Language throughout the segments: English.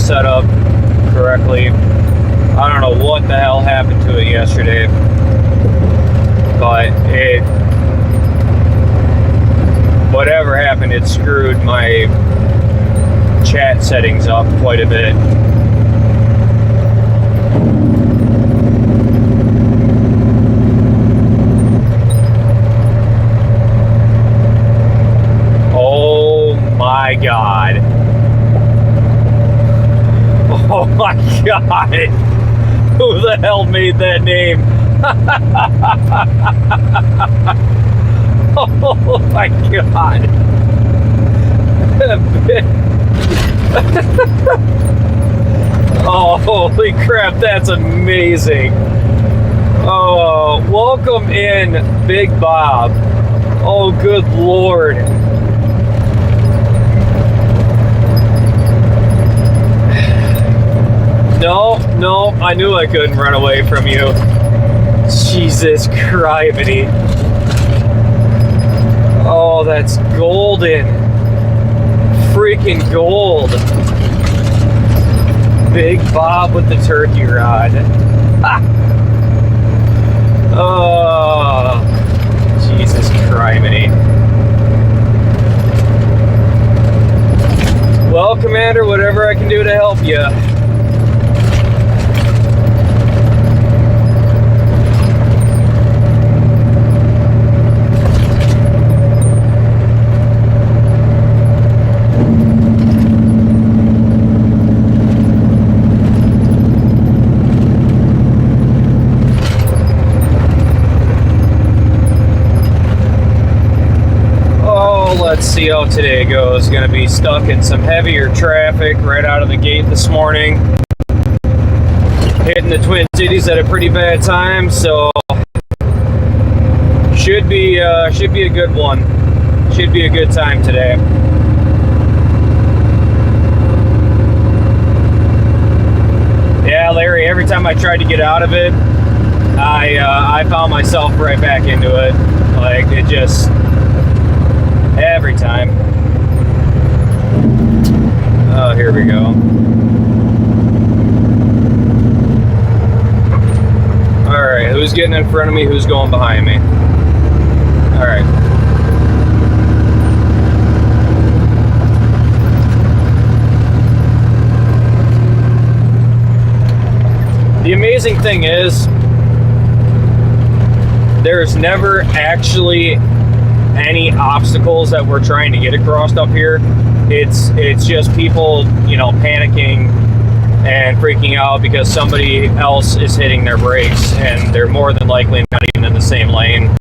set up correctly. I don't know what the hell happened to it yesterday, but whatever happened, it screwed my chat settings up quite a bit. Oh my god. Oh my god. Who the hell made that name? Oh my god. Oh, holy crap, that's amazing. Oh, welcome in, Big Bob. Oh, good lord. No, I knew I couldn't run away from you. Jesus criminy. Oh, that's golden. Freaking gold. Big Bob with the turkey rod. Ha! Oh, Jesus criminy. Well, Commander, whatever I can do to help you. Let's see how today goes. Gonna be stuck in some heavier traffic right out of the gate this morning. Hitting the Twin Cities at a pretty bad time, so should be a good one. Should be a good time today. Yeah, Larry, every time I tried to get out of it, I found myself right back into it. Like, it just... every time. Oh, here we go. Alright, who's getting in front of me? Who's going behind me? Alright. The amazing thing is, there's never actually any obstacles that we're trying to get across up here. It's just people, you know, panicking and freaking out because somebody else is hitting their brakes and they're more than likely not even in the same lane.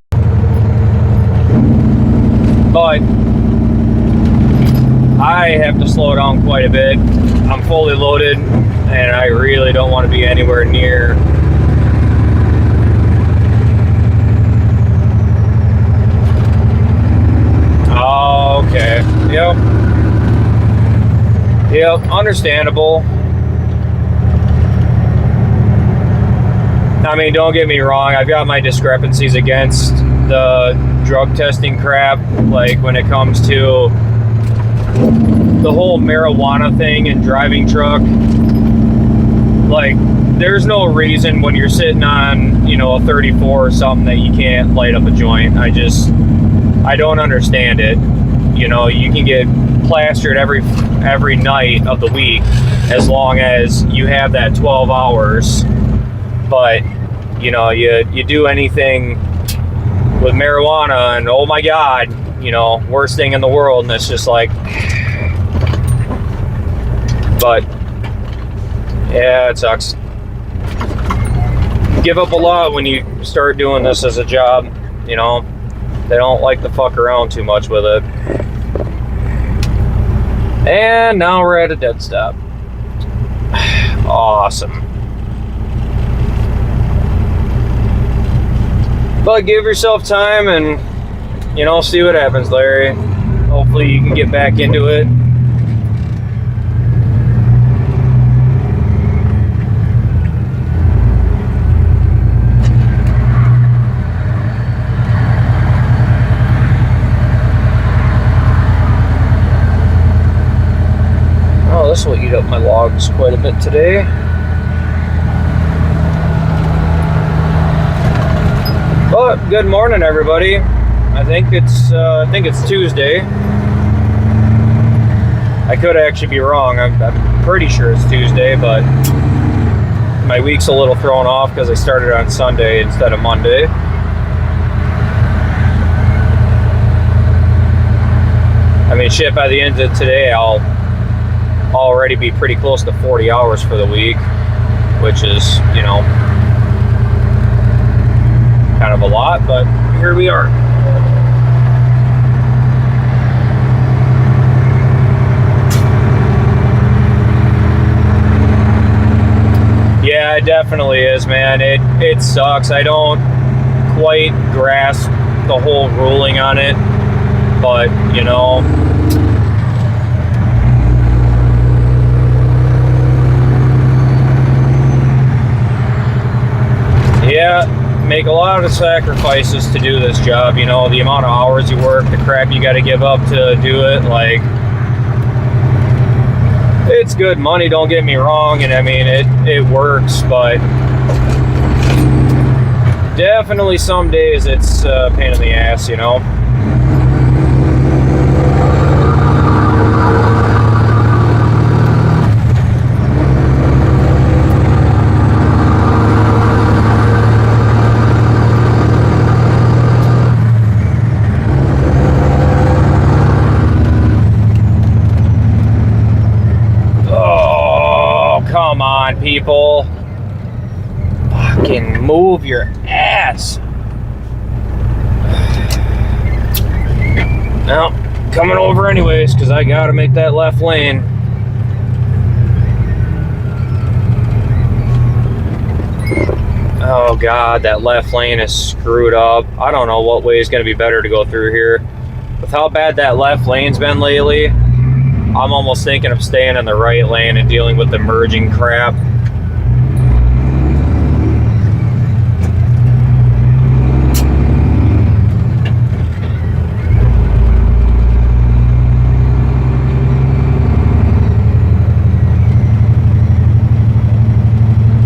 But I have to slow down quite a bit. I'm fully loaded and I really don't want to be anywhere near okay. Yep, understandable. I mean, don't get me wrong, I've got my discrepancies against the drug testing crap, like when it comes to the whole marijuana thing and driving truck. Like, there's no reason when you're sitting on, you know, a 34 or something that you can't light up a joint. I don't understand it. You know, you can get plastered every night of the week as long as you have that 12 hours. But, you know, you do anything with marijuana and oh my God, you know, worst thing in the world. And it's just like, but yeah, it sucks. You give up a lot when you start doing this as a job, you know. They don't like to fuck around too much with it. And now we're at a dead stop. Awesome. But give yourself time and, you know, see what happens, Larry. Hopefully you can get back into it. this will eat up my logs quite a bit today. But good morning, everybody. I think it's Tuesday. I could actually be wrong. I'm pretty sure it's Tuesday, but my week's a little thrown off because I started on Sunday instead of Monday. I mean, shit, by the end of today, I'll already be pretty close to 40 hours for the week, which is, you know, kind of a lot, but here we are. Yeah, it definitely is, man. It sucks. I don't quite grasp the whole ruling on it, but, you know, yeah, make a lot of sacrifices to do this job. You know, the amount of hours you work, the crap you got to give up to do it. Like, it's good money, don't get me wrong, and I mean it works, but definitely some days it's a pain in the ass, you know. Come on, people. Fucking move your ass. Now, coming over anyways, because I gotta make that left lane. Oh God, that left lane is screwed up. I don't know what way is gonna be better to go through here. With how bad that left lane's been lately, I'm almost thinking of staying in the right lane and dealing with the merging crap.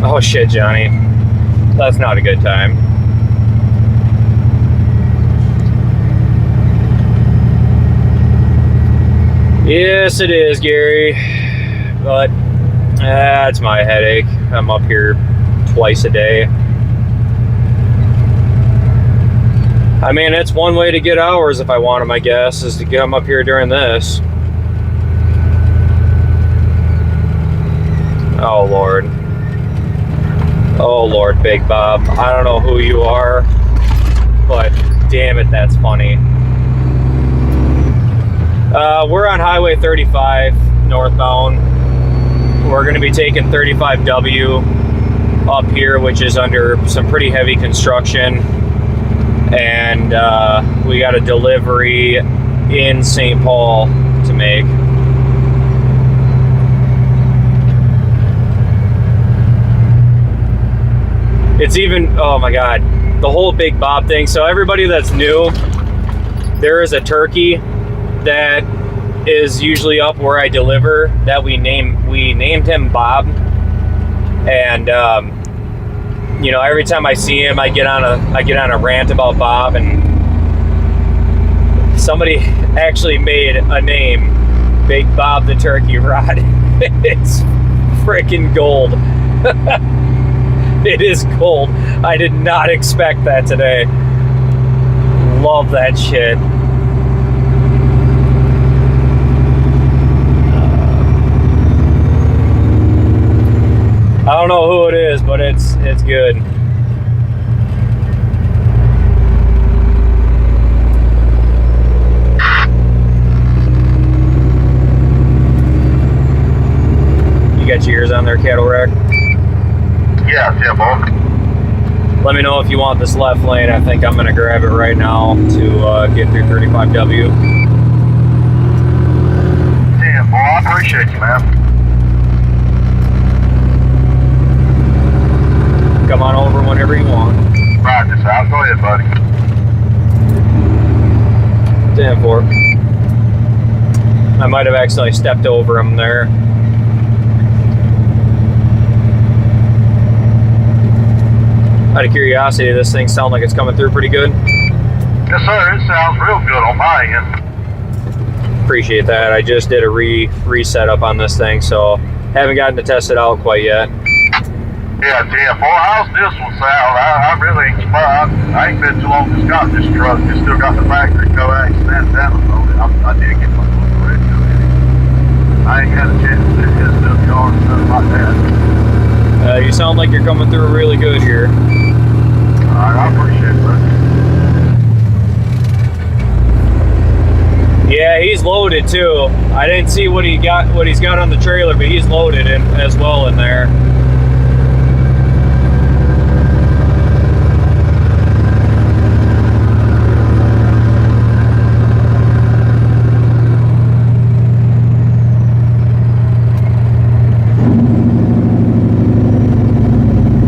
Oh shit, Johnny. That's not a good time. Yes, it is, Gary, but that's my headache. I'm up here twice a day. I mean, it's one way to get hours if I want them, I guess, is to come up here during this. Oh, Lord. Oh, Lord, Big Bob. I don't know who you are, but damn it, that's funny. We're on Highway 35 northbound. We're going to be taking 35W up here, which is under some pretty heavy construction. And we got a delivery in St. Paul to make. It's even, oh my God, the whole Big Bob thing. So everybody that's new, there is a turkey that is usually up where I deliver that we named him Bob, and you know, every time I see him I get on a rant about Bob, and somebody actually made a name, Big Bob the Turkey Rod. It's freaking gold. It is gold. I did not expect that today. Love that shit. I don't know who it is, but it's good. You got your ears on there, Cattle Rack? Yeah, boy. Let me know if you want this left lane. I think I'm gonna grab it right now to get through 35W. Damn, boy, I appreciate you, man. Come on over whenever you want. Ride this out. Go ahead, buddy. 10-4. I might have accidentally stepped over him there. Out of curiosity, this thing sound like it's coming through pretty good? Yes, sir. It sounds real good on my end. Appreciate that. I just did a reset up on this thing, so haven't gotten to test it out quite yet. Yeah, Tim. Boy, how's this one sound? I really ain't surprised. I ain't been too long since got this truck. It's still got the factory coax and antennas on it. I did get my little radio in it. I ain't had a chance to hit his WR and stuff like that. You sound like you're coming through really good here. Alright, I appreciate it, buddy. Yeah, he's loaded too. I didn't see what he's got on the trailer, but he's loaded in as well in there.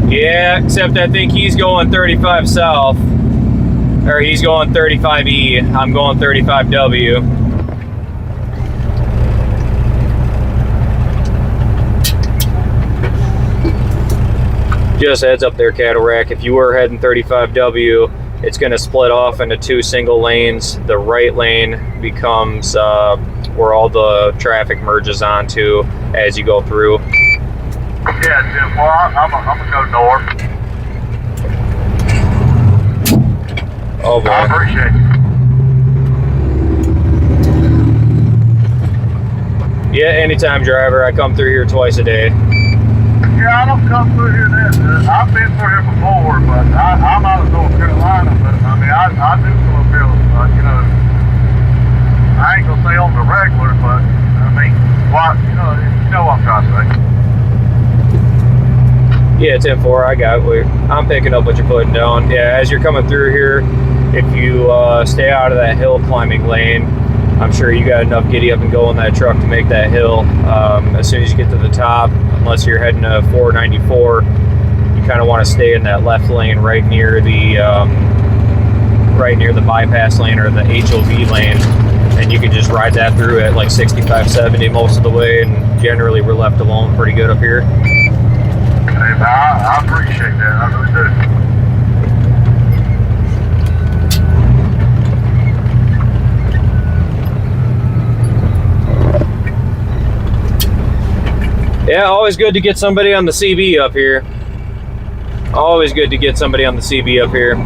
Yeah, except I think he's going 35 south. Or he's going 35E. I'm going 35W. Just heads up there, Cattle Rack. If you were heading 35W, it's going to split off into 2 single lanes. The right lane becomes where all the traffic merges onto as you go through. Yeah, Tim. Well, I'm gonna go north. Oh boy. I appreciate you. Yeah, anytime, driver. I come through here twice a day. Yeah, I don't come through here that. I've been through here before, but I'm out of North Carolina. But I mean, I do go up here. You know, I ain't gonna say on the regular, but I mean, what you know what I'm trying to say. Yeah, 10-4, I got it. I'm picking up what you're putting down. Yeah, as you're coming through here, if you stay out of that hill climbing lane, I'm sure you got enough giddy up and go in that truck to make that hill. As soon as you get to the top, unless you're heading to 494, you kind of want to stay in that left lane right near the bypass lane or the HOV lane, and you can just ride that through at like 65, 70 most of the way, and generally we're left alone pretty good up here. Hey, I appreciate that. I really do. Yeah, always good to get somebody on the CB up here. Always good to get somebody on the CB up here.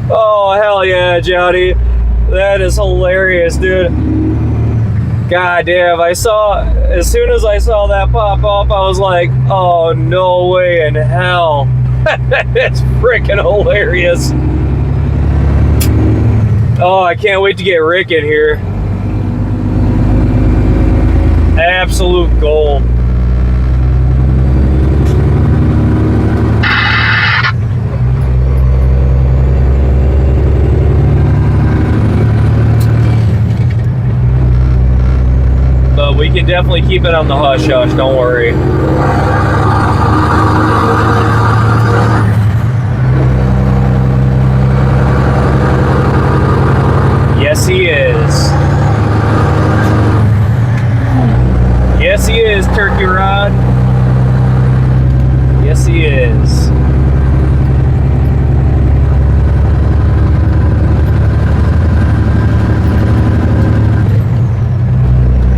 Oh, hell yeah, Johnny. That is hilarious, dude. God damn, as soon as I saw that pop up, I was like, oh, no way in hell. It's freaking hilarious. Oh, I can't wait to get Rick in here. Absolute gold. But we can definitely keep it on the hush hush, don't worry. Yes, he is. Yes, he is, Turkey Rod. Yes, he is.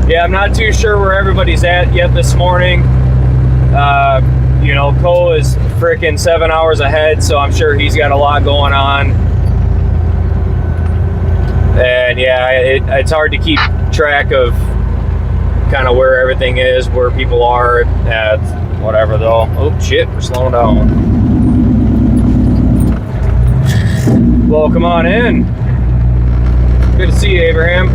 Yeah, I'm not too sure where everybody's at yet this morning. You know, Cole is freaking 7 hours ahead, so I'm sure he's got a lot going on. And yeah, it's hard to keep track of kind of where everything is, where people are at whatever though. Oh shit, we're slowing down. Well, come on in. Good to see you, Abraham.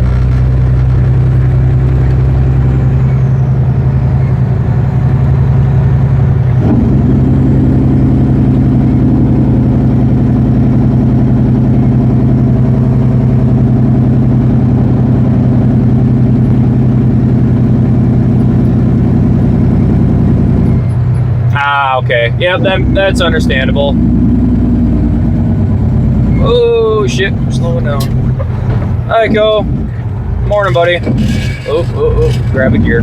Okay, yeah, that's understandable. Oh shit, slowing down. Hi, Co. Morning, buddy. Oh, grab a gear.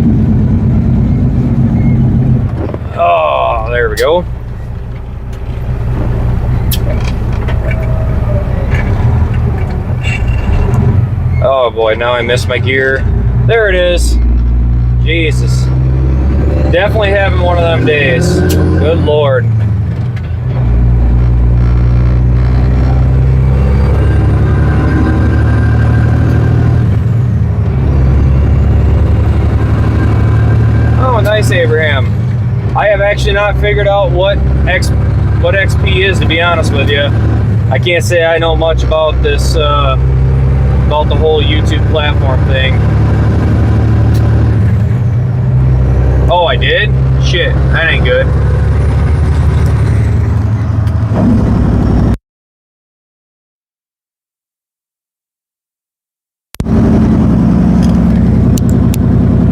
Oh, there we go. Oh boy, now I missed my gear. There it is. Jesus. Definitely having one of them days. Good Lord. Oh, nice, Abraham. I have actually not figured out what XP is, to be honest with you. I can't say I know much about this, about the whole YouTube platform thing. Oh, I did? Shit, that ain't good.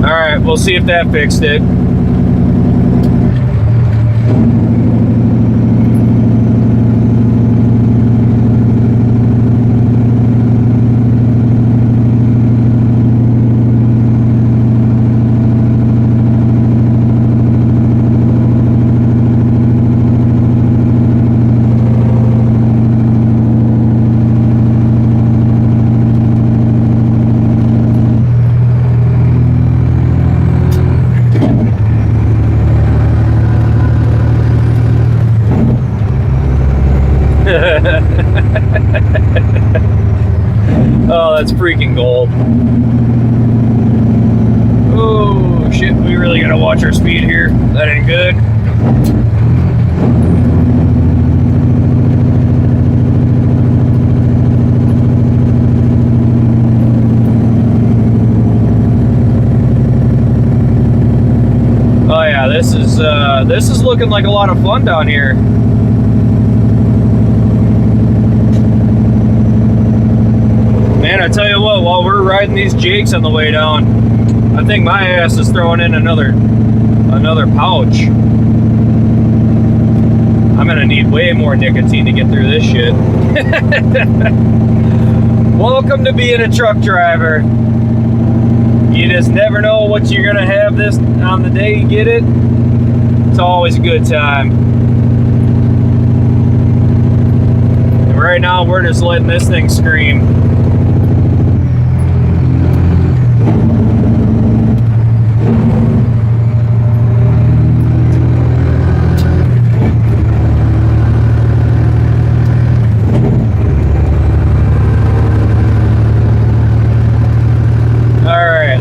Alright, we'll see if that fixed it. Oh, that's freaking gold. Oh, shit, we really gotta watch our speed here. That ain't good. Oh yeah, this is looking like a lot of fun down here. Man, I tell you what, while we're riding these Jakes on the way down, I think my ass is throwing in another pouch. I'm gonna need way more nicotine to get through this shit. Welcome to being a truck driver. You just never know what you're gonna have this on the day you get it. It's always a good time. And right now we're just letting this thing scream.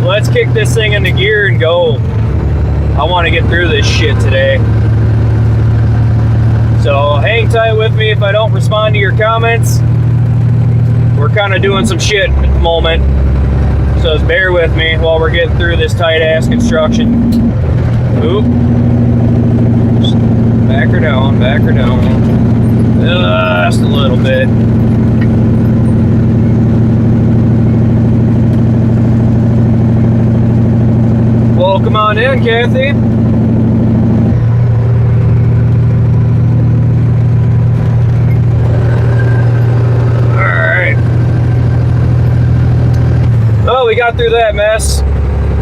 Let's kick this thing into gear and go. I want to get through this shit today. So hang tight with me if I don't respond to your comments. We're kind of doing some shit at the moment. So just bear with me while we're getting through this tight ass construction. Oop. Just back her down, back her down. Just a little bit. Welcome on in, Kathy. Alright. Well, we got through that mess.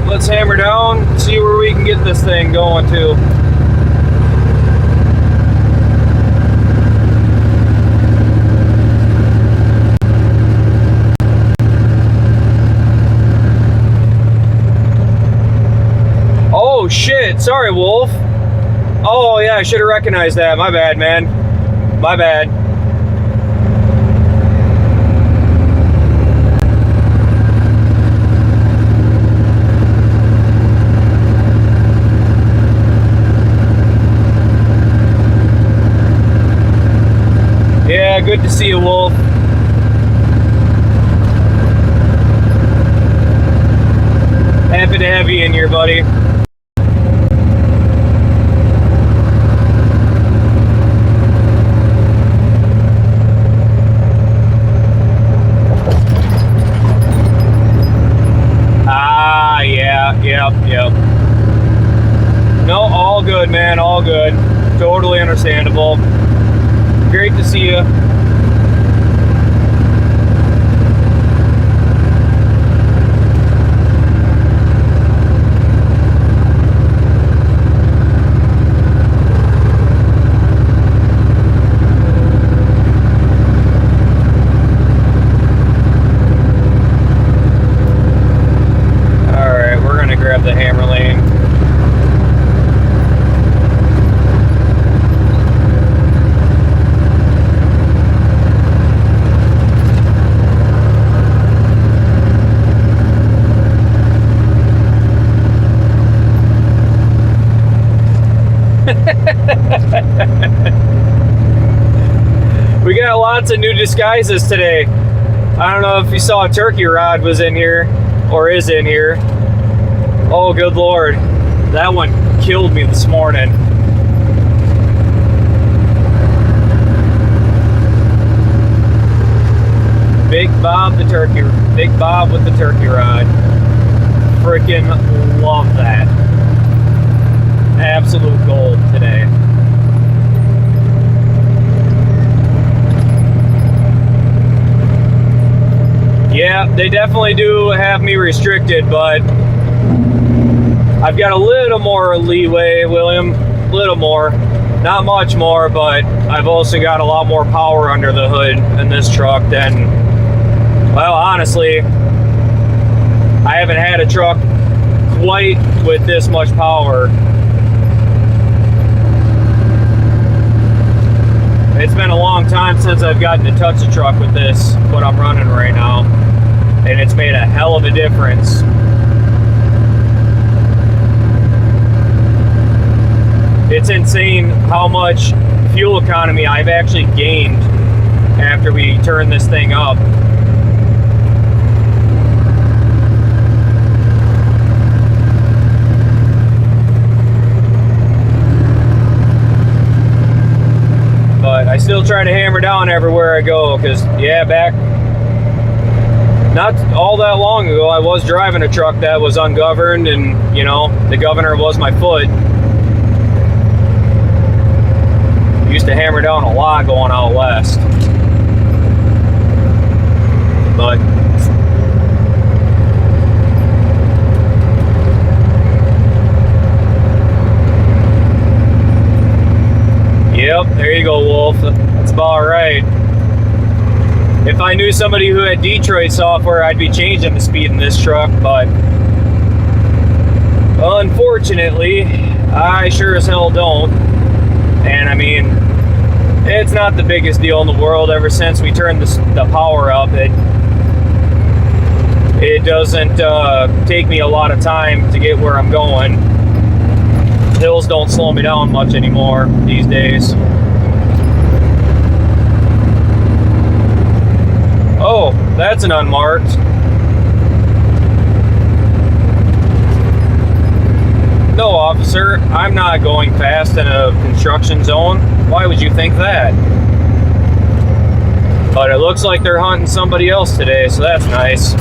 Let's hammer down, see where we can get this thing going to. Oh shit, sorry Wolf. Oh yeah, I should have recognized that. My bad, man. My bad. Yeah, good to see you, Wolf. Happy to have you in here, buddy. Yep. No, all good, man, all good. Totally understandable. Great to see you. lots of new disguises today. I don't know if you saw Turkey Rod was in here, or is in here. Oh, good Lord. That one killed me this morning. Big Bob with the turkey rod. Freaking love that. Absolute gold today. Yeah, they definitely do have me restricted, but I've got a little more leeway, William. A little more. Not much more, but I've also got a lot more power under the hood in this truck than, well, honestly, I haven't had a truck quite with this much power. It's been a long time since I've gotten to touch a truck with this, what I'm running right now, and it's made a hell of a difference. It's insane how much fuel economy I've actually gained after we turn this thing up. But I still try to hammer down everywhere I go, because yeah, back not all that long ago I was driving a truck that was ungoverned, and you know, the governor was my foot. Used to hammer down a lot going out west, but yep, there you go, Wolf. That's about right. If I knew somebody who had Detroit software, I'd be changing the speed in this truck, but unfortunately, I sure as hell don't. And I mean, it's not the biggest deal in the world. Ever since we turned the power up, it doesn't take me a lot of time to get where I'm going. Hills don't slow me down much anymore these days. Oh, that's an unmarked. No, officer, I'm not going fast in a construction zone. Why would you think that? But it looks like they're hunting somebody else today, so that's nice.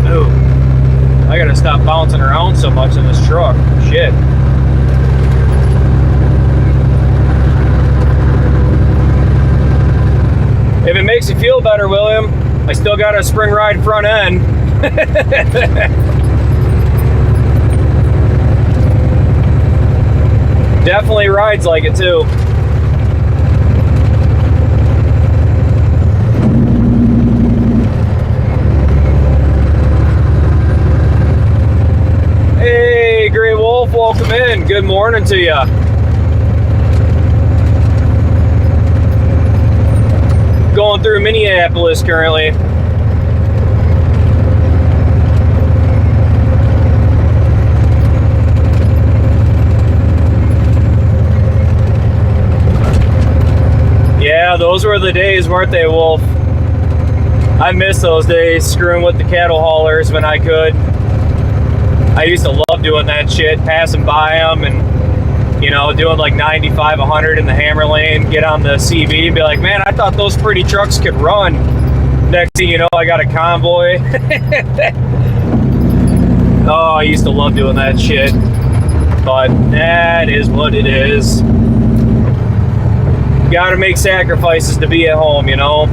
Ooh, I gotta stop bouncing around so much in this truck. Shit. If it makes you feel better, William, I still got a spring ride front end. Definitely rides like it too. Hey, Gray Wolf, welcome in. Good morning to you. Going through Minneapolis currently. Yeah, those were the days, weren't they, Wolf? I miss those days, screwing with the cattle haulers when I could. I used to love doing that shit, passing by them and, you know, doing like 95, 100 in the hammer lane, get on the CV and be like, man, I thought those pretty trucks could run. Next thing you know, I got a convoy. Oh, I used to love doing that shit. But that is what it is. You gotta make sacrifices to be at home, you know?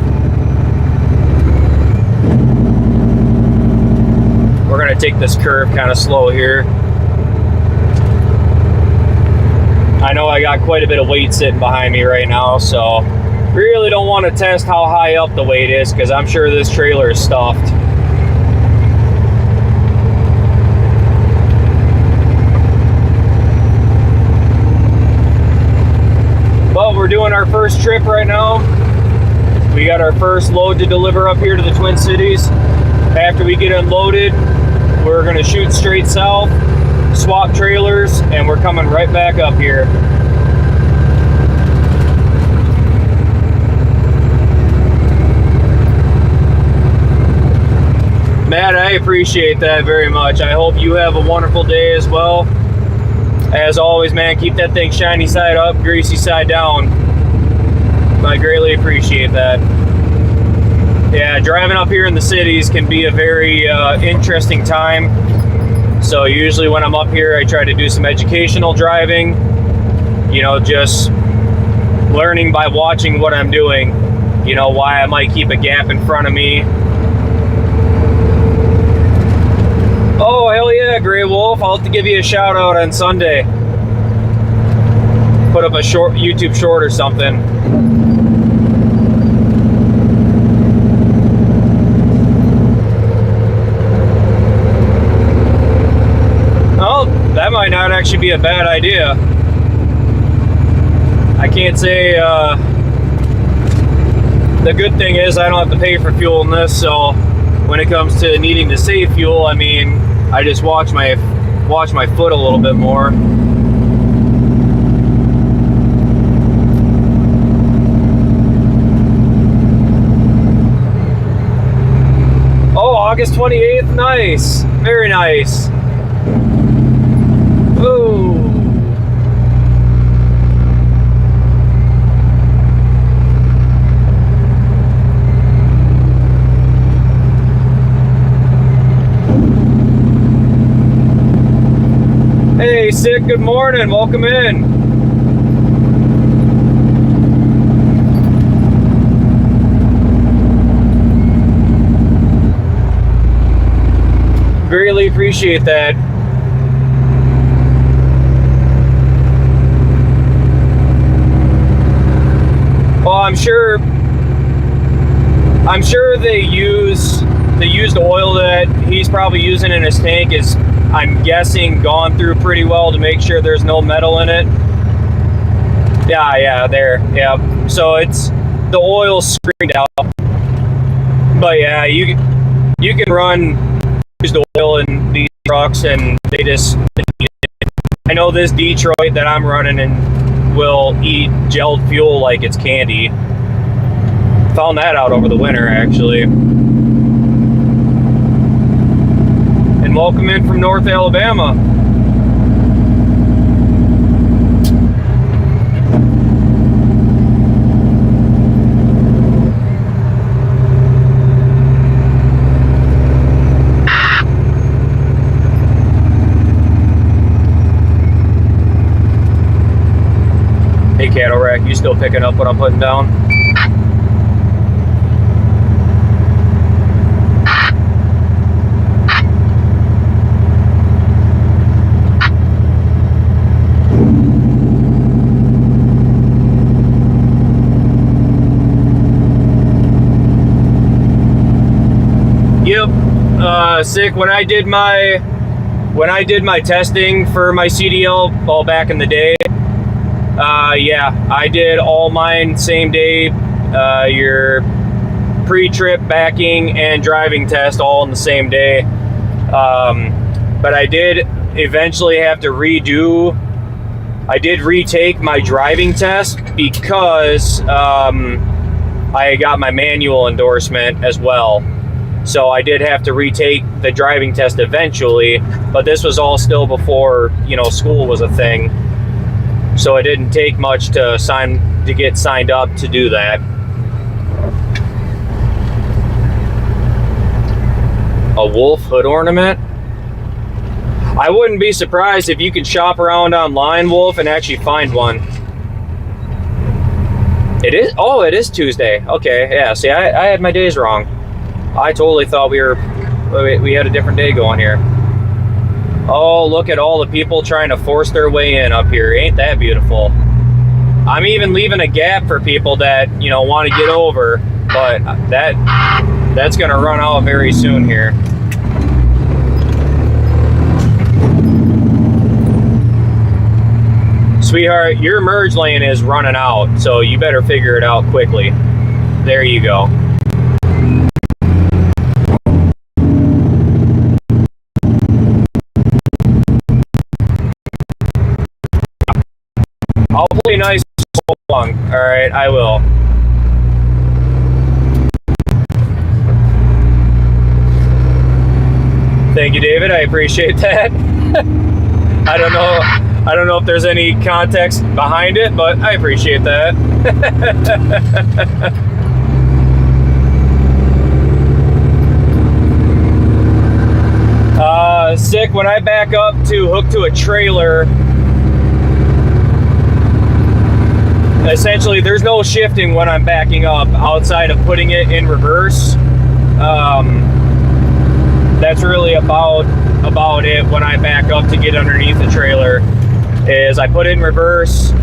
We're gonna take this curve kind of slow here. I know I got quite a bit of weight sitting behind me right now, so really don't want to test how high up the weight is, because I'm sure this trailer is stuffed. But we're doing our first trip right now. We got our first load to deliver up here to the Twin Cities. After we get unloaded, we're gonna shoot straight south, swap trailers, and we're coming right back up here. Matt, I appreciate that very much. I hope you have a wonderful day as well. As always, man, keep that thing shiny side up, greasy side down. I greatly appreciate that. Yeah, driving up here in the cities can be a very interesting time. So usually when I'm up here, I try to do some educational driving. You know, just learning by watching what I'm doing. You know, why I might keep a gap in front of me. Oh, hell yeah, Grey Wolf. I'll have to give you a shout out on Sunday. Put up a short YouTube short or something. Oh, that might not actually be a bad idea. I can't say, the good thing is I don't have to pay for fuel in this, so when it comes to needing to save fuel, I mean, I just watch my foot a little bit more. Oh, August 28th, nice, very nice. Ooh. Hey, Sick, good morning. Welcome in. Greatly appreciate that. Well, I'm sure they use the used oil that he's probably using in his tank is, I'm guessing, gone through pretty well to make sure there's no metal in it. Yeah, there, yeah. So it's, the oil's screened out. But yeah, you can run used oil in these trucks and they just, I know this Detroit that I'm running in will eat gelled fuel like it's candy. Found that out over the winter, actually. And welcome in from North Alabama. Hey, Cattle Rack, you still picking up what I'm putting down? Yep. Sick. When I did my testing for my CDL all back in the day, yeah, I did all mine same day. Your pre-trip backing and driving test all in the same day. But I did eventually have to redo. I did retake my driving test because I got my manual endorsement as well. So I did have to retake the driving test eventually, but this was all still before, you know, school was a thing. So it didn't take much to get signed up to do that. A wolf hood ornament? I wouldn't be surprised if you could shop around online, Wolf, and actually find one. It is? Oh, it is Tuesday. Okay, yeah, see, I had my days wrong. I totally thought we had a different day going here. Oh, look at all the people trying to force their way in up here. Ain't that beautiful? I'm even leaving a gap for people that, you know, want to get over, but that's going to run out very soon here. Sweetheart, your merge lane is running out, so you better figure it out quickly. There you go. I'll play nice along. All right, I will. Thank you, David. I appreciate that. I don't know if there's any context behind it, but I appreciate that. Sick, when I back up to hook to a trailer, essentially there's no shifting when I'm backing up outside of putting it in reverse. That's really about it when I back up to get underneath the trailer, is I put it in reverse.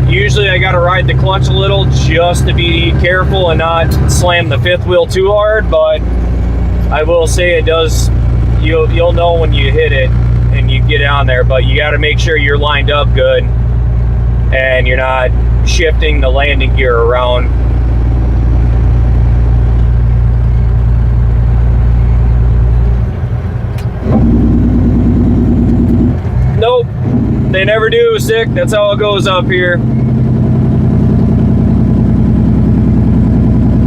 Usually I gotta ride the clutch a little just to be careful and not slam the fifth wheel too hard, but I will say it does, you'll know when you hit it and you get on there, but you gotta make sure you're lined up good and you're not shifting the landing gear around. Nope, they never do, Sick. That's how it goes up here.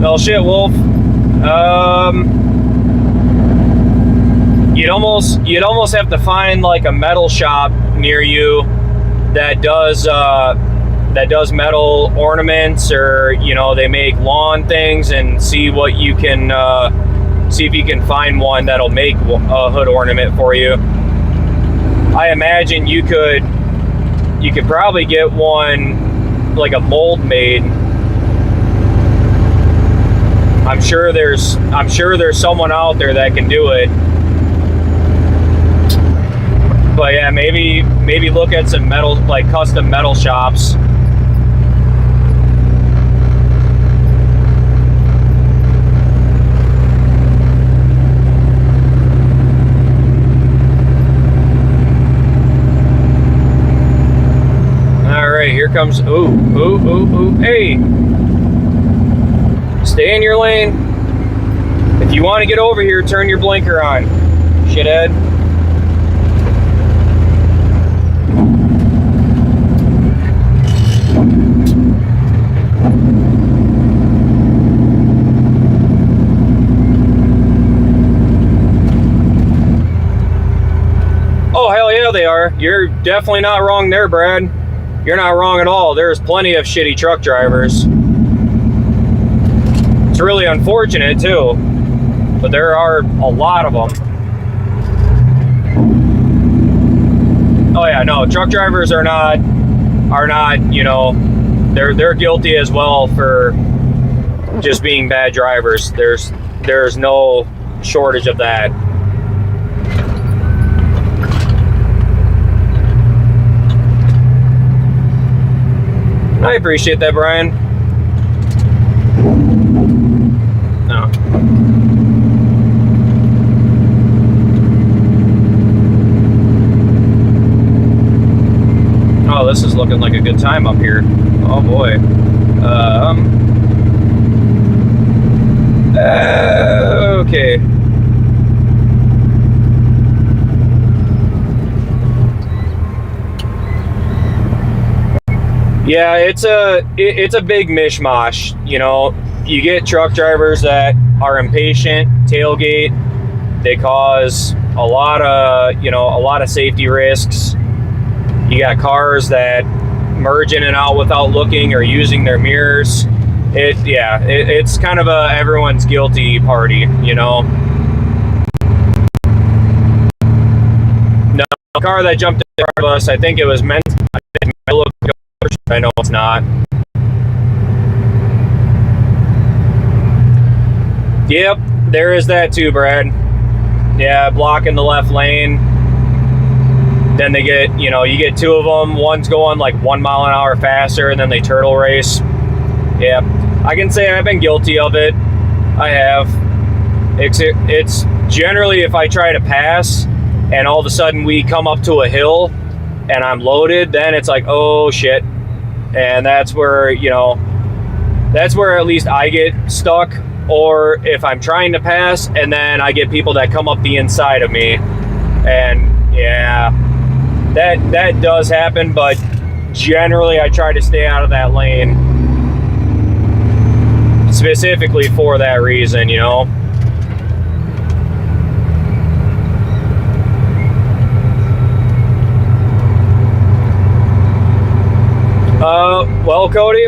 Well, shit, Wolf. You'd almost have to find like a metal shop near you that does metal ornaments, or they make lawn things, and see what you can see if you can find one that'll make a hood ornament for you. I imagine you could probably get one, like a mold made. I'm sure there's someone out there that can do it. But yeah, maybe look at some metal, like custom metal shops. All right, here comes, ooh, hey. Stay in your lane. If you want to get over here, turn your blinker on, shithead. Oh, hell yeah, they are. You're definitely not wrong there, Brad. You're not wrong at all. There's plenty of shitty truck drivers. It's really unfortunate too, but there are a lot of them. Oh yeah, no, truck drivers are not, they're guilty as well for just being bad drivers. There's no shortage of that. I appreciate that, Brian. No. Oh, this is looking like a good time up here. Oh boy. Okay. Yeah, it's a big mishmash. You get truck drivers that are impatient, tailgate. They cause a lot of safety risks. You got cars that merge in and out without looking or using their mirrors. It's kind of a everyone's guilty party, No, the car that jumped in front of us, I think it was meant to look. I know it's not. Yep, there is that too, Brad. Yeah, blocking the left lane. Then they get, you get two of them. One's going like 1 mile an hour faster, and then they turtle race. Yeah, I can say I've been guilty of it. I have. It's generally if I try to pass, and all of a sudden we come up to a hill, and I'm loaded, then it's like, oh shit. And that's where, that's where at least I get stuck. Or if I'm trying to pass and then I get people that come up the inside of me, and yeah, that does happen, but generally I try to stay out of that lane specifically for that reason, you know. Well, Cody,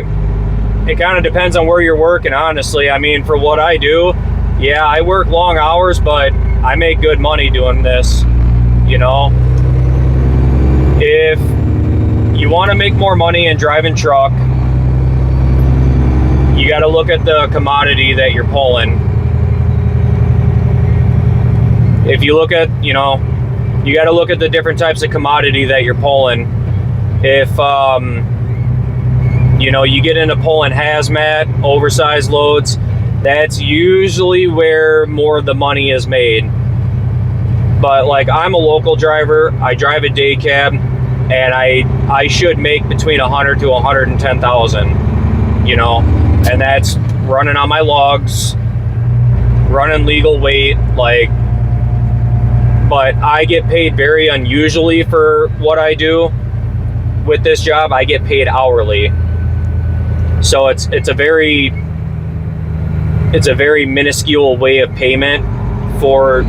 it kind of depends on where you're working, honestly. I mean, for what I do, yeah, I work long hours, but I make good money doing this, you know. If you want to make more money in driving truck, you got to look at the commodity that you're pulling. If you look at, you know, you got to look at the different types of commodity that you're pulling. If, you know, you get into pulling hazmat, oversized loads, that's usually where more of the money is made. But like, I'm a local driver, I drive a day cab, and I should make between 100 to 110,000, you know, and that's running on my logs, running legal weight, like, but I get paid very unusually for what I do. With this job, I get paid hourly. So it's a very minuscule way of payment for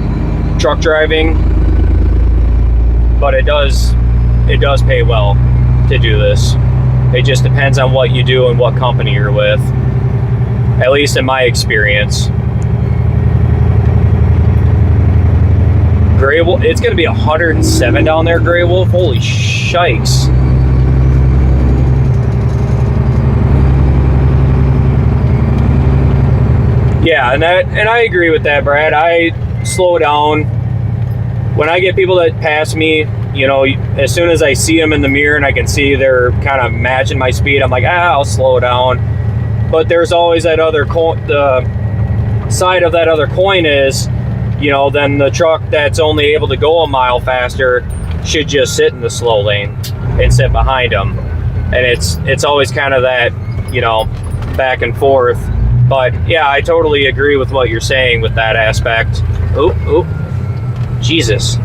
truck driving, but it does pay well to do this. It just depends on what you do and what company you're with, at least in my experience. Gray Wolf, it's gonna be 107 down there, Gray Wolf. Holy shikes. Yeah, and I agree with that, Brad. I slow down. When I get people that pass me, you know, as soon as I see them in the mirror and I can see they're kind of matching my speed, I'm like, I'll slow down. But there's always that other the side of that other coin is, you know, then the truck that's only able to go a mile faster should just sit in the slow lane and sit behind them. And it's always kind of that, you know, back and forth. But yeah, I totally agree with what you're saying with that aspect. Oh, Jesus.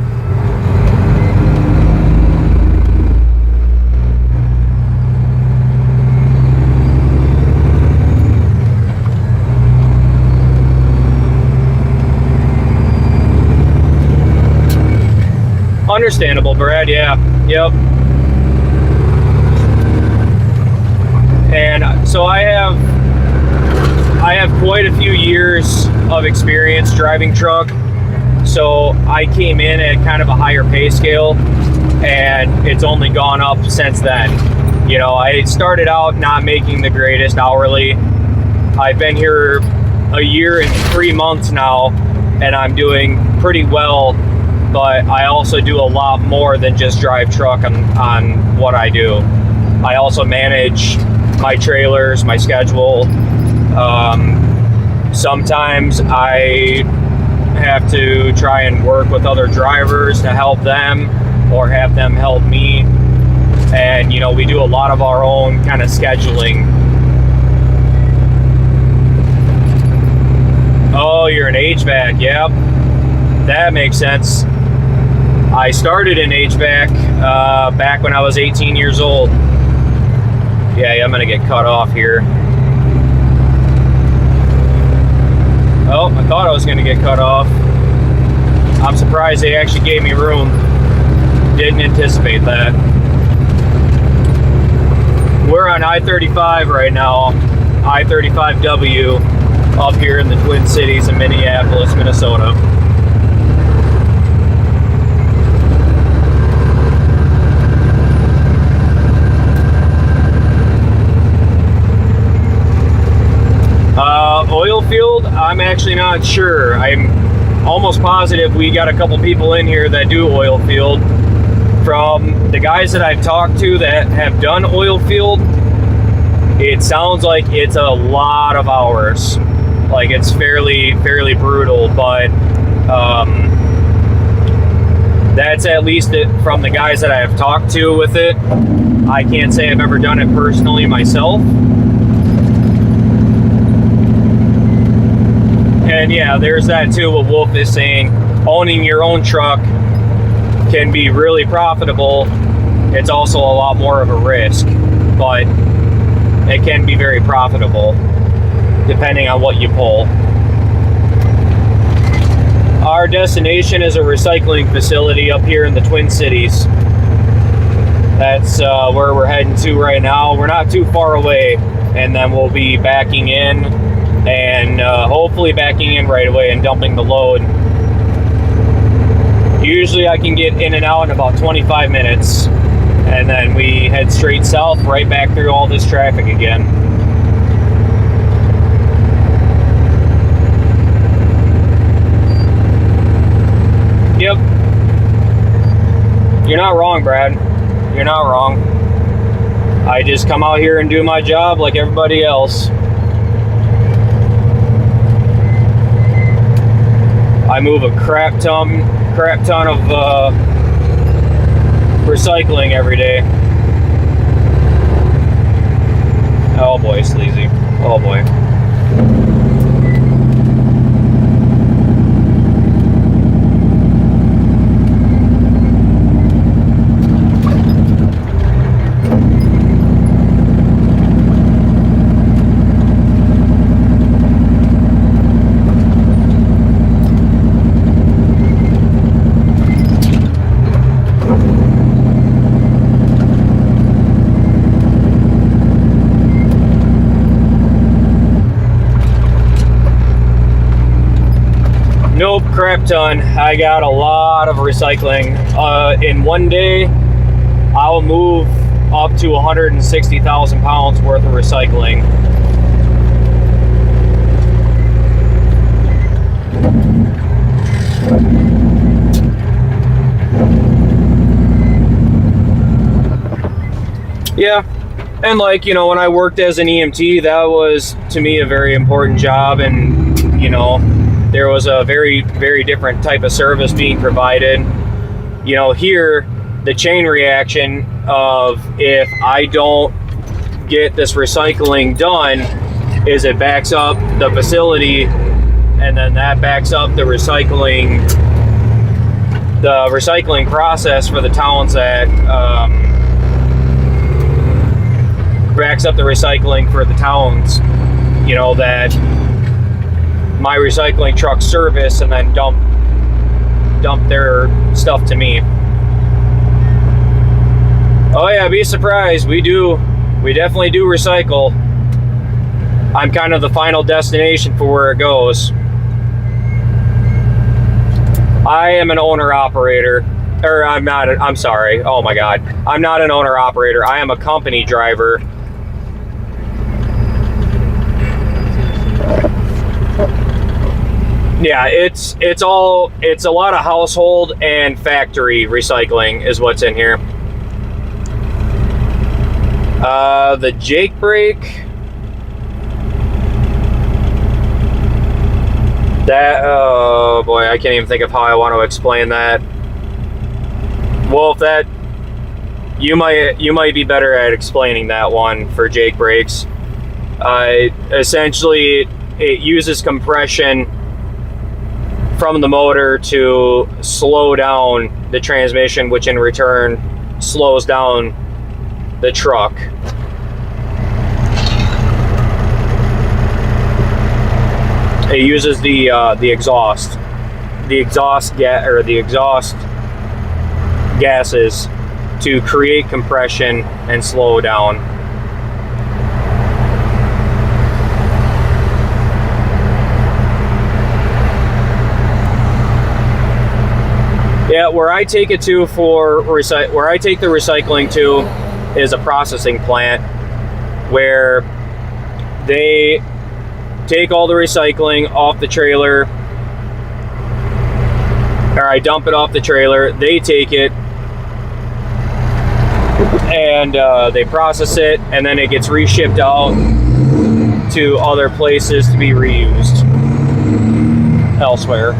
Understandable, Brad. Yeah. Yep. And so I have quite a few years of experience driving truck. So I came in at kind of a higher pay scale, and it's only gone up since then. You know, I started out not making the greatest hourly. I've been here a year and 3 months now, and I'm doing pretty well. But I also do a lot more than just drive truck on what I do. I also manage my trailers, my schedule. Sometimes I have to try and work with other drivers to help them or have them help me. And, you know, we do a lot of our own kind of scheduling. Oh, you're an HVAC. Yep. That makes sense. I started in HVAC back when I was 18 years old. Yeah, I'm gonna get cut off here. Oh, I thought I was gonna get cut off. I'm surprised they actually gave me room. Didn't anticipate that. We're on I-35 right now, I-35W, up here in the Twin Cities in Minneapolis, Minnesota. Oil field, I'm actually not sure. I'm almost positive we got a couple people in here that do oil field. From the guys that I've talked to that have done oil field, it sounds like it's a lot of hours. Like, it's fairly brutal, but that's at least it from the guys that I have talked to with it. I can't say I've ever done it personally myself. And yeah, there's that too. What Wolf is saying, owning your own truck can be really profitable. It's also a lot more of a risk, but it can be very profitable depending on what you pull. Our destination is a recycling facility up here in the Twin Cities. That's where we're heading to right now. We're not too far away, and then we'll be backing in, and hopefully backing in right away and dumping the load. Usually I can get in and out in about 25 minutes, and then we head straight south, right back through all this traffic again. Yep. You're not wrong, Brad. You're not wrong. I just come out here and do my job like everybody else. I move a crap ton of recycling every day. Oh boy, sleazy. Oh boy. Nope, crap ton. I got a lot of recycling. In one day, I'll move up to 160,000 pounds worth of recycling. Yeah, and like, you know, when I worked as an EMT, that was to me a very important job, and you know, there was a very, very different type of service being provided. You know, here, the chain reaction of if I don't get this recycling done is it backs up the facility, and then that backs up the recycling process for the towns that backs up the recycling for the towns, you know, that my recycling truck service and then dump their stuff to me. Oh yeah, be surprised. We definitely do recycle. I'm kind of the final destination for where it goes. I am an owner operator, or I'm sorry. Oh my God. I'm not an owner operator. I am a company driver. Yeah, it's a lot of household and factory recycling is what's in here. The Jake brake, that, oh boy, I can't even think of how I want to explain that. Well, if that, you might be better at explaining that one for Jake brakes. Essentially, it uses compression from the motor to slow down the transmission, which in return slows down the truck. It uses the exhaust gases to create compression and slow down. Yeah, where I take it to where I take the recycling to is a processing plant where they take all the recycling off the trailer, or I dump it off the trailer, they take it and they process it, and then it gets reshipped out to other places to be reused elsewhere.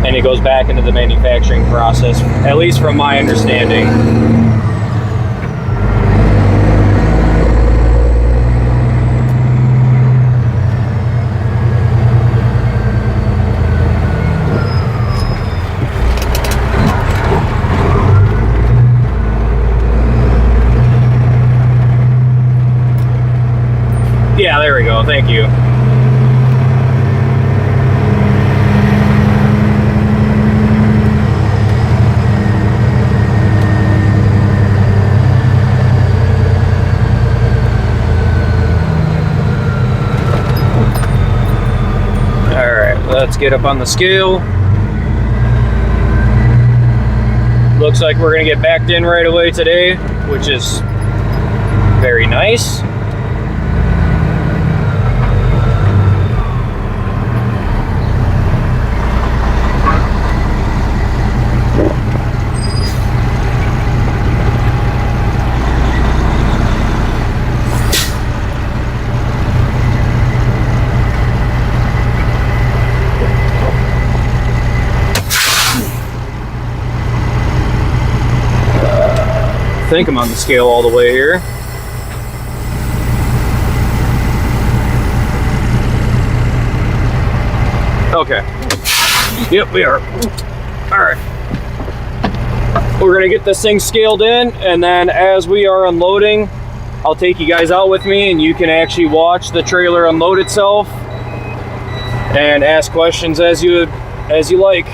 And it goes back into the manufacturing process, at least from my understanding. there we go. Thank you. All right, let's get up on the scale. Looks like we're gonna get backed in right away today, which is very nice. I think I'm on the scale all the way here. Okay. Yep, we are. All right. We're gonna get this thing scaled in, and then as we are unloading, I'll take you guys out with me, and you can actually watch the trailer unload itself and ask questions as you like.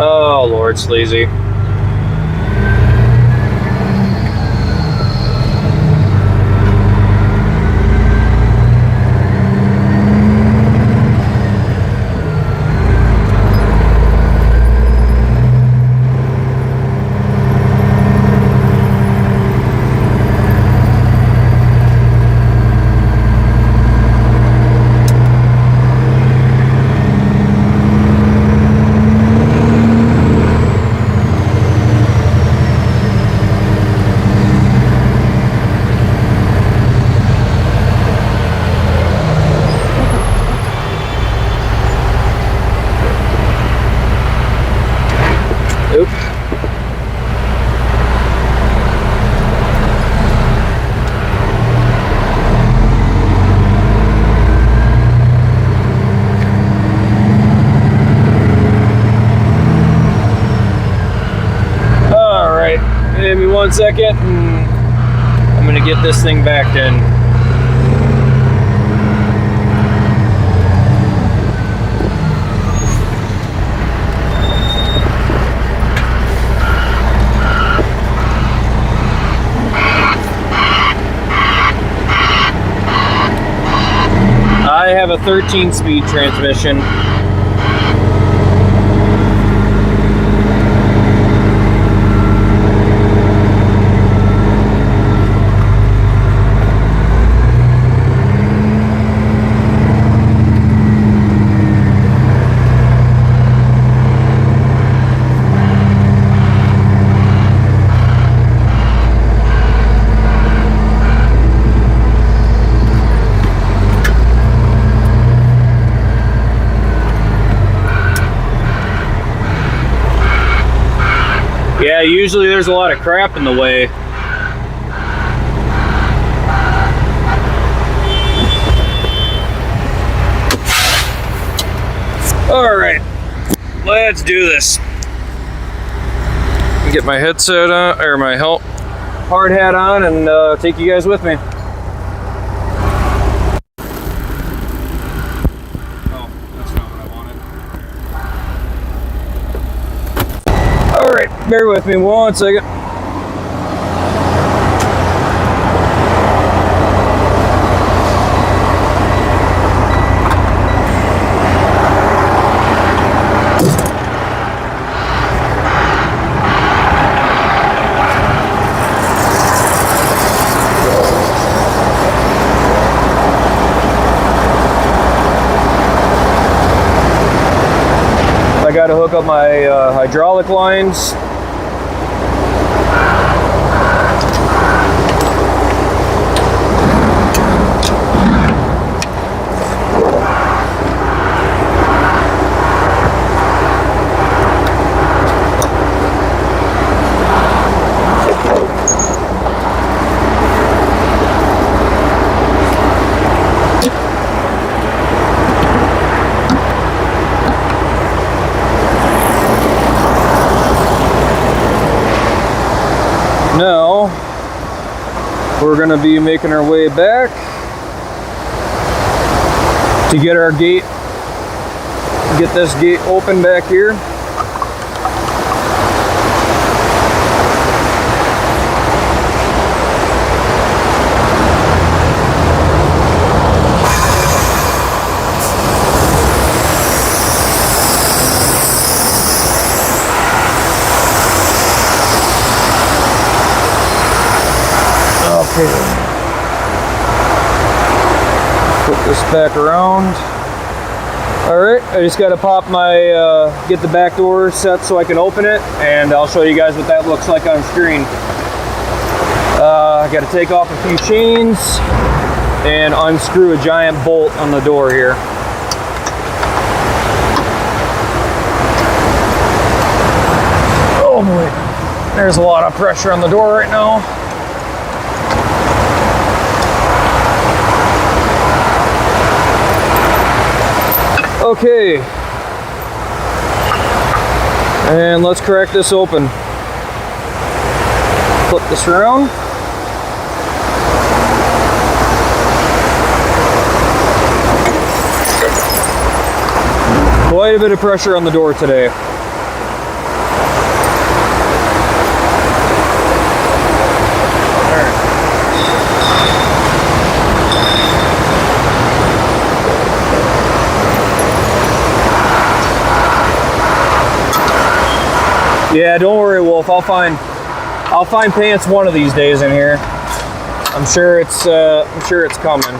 Oh, Lord, sleazy. Give me 1 second, and I'm gonna get this thing backed in. I have a 13-speed transmission. Yeah, usually there's a lot of crap in the way. All right, let's do this. Get my headset on, or my hard hat on, and take you guys with me. Oh, that's not what I wanted. All right, bear with me 1 second. I got to hook up my hydraulic lines. Now, we're going to be making our way back to get our gate, get this gate open back here. Okay. Put this back around. Alright, I just got to pop my, get the back door set so I can open it, and I'll show you guys what that looks like on screen. I got to take off a few chains and unscrew a giant bolt on the door here. Oh boy, there's a lot of pressure on the door right now. Okay, and let's crack this open. Flip this around. Quite a bit of pressure on the door today. Yeah, don't worry, Wolf. I'll find pants one of these days in here. I'm sure it's coming.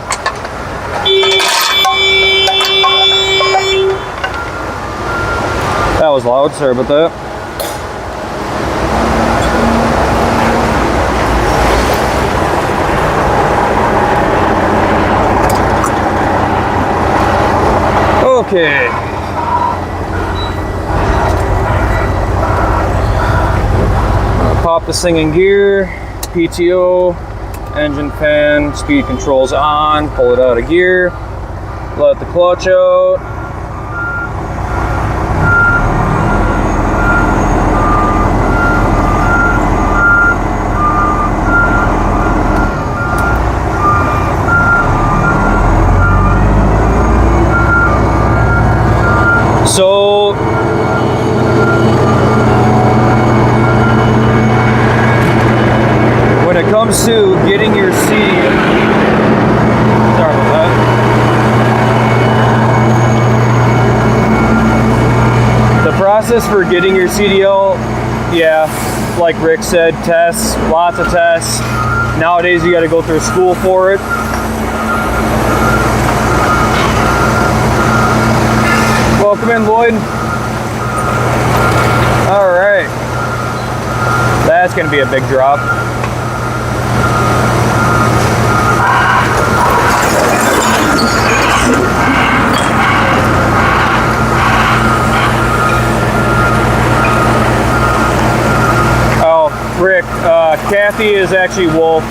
That was loud. Sorry about that. Okay. Pop this thing in gear, PTO, engine fan, speed controls on, pull it out of gear, let the clutch out. So when it comes to getting your seat, sorry about that. The process for getting your CDL, yeah, like Rick said, tests, lots of tests. Nowadays you got to go through school for it. Welcome in, Lloyd. All right. That's going to be a big drop. Oh, Rick, Kathy is actually Wolf.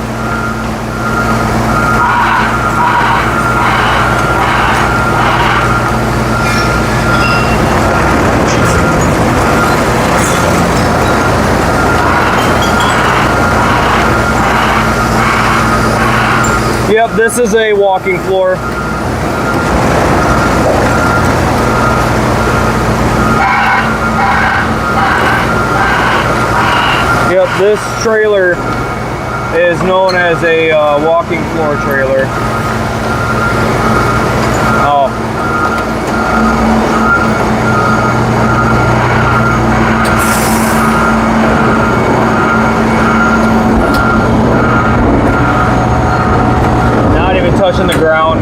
Yep, this is a walking floor. Yep, this trailer is known as a walking floor trailer. Oh. Touching the ground.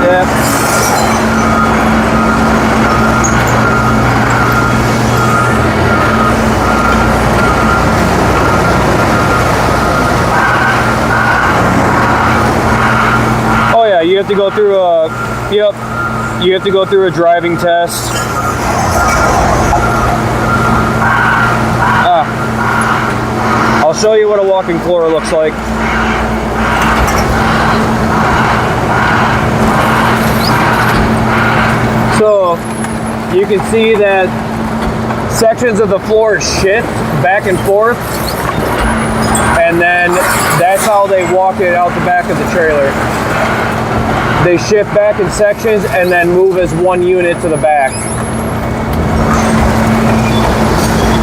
Yep. Oh yeah, you have to go through a, yep, you have to go through a driving test. show you what a walking floor looks like. So you can see that sections of the floor shift back and forth, and then that's how they walk it out the back of the trailer. They shift back in sections and then move as one unit to the back.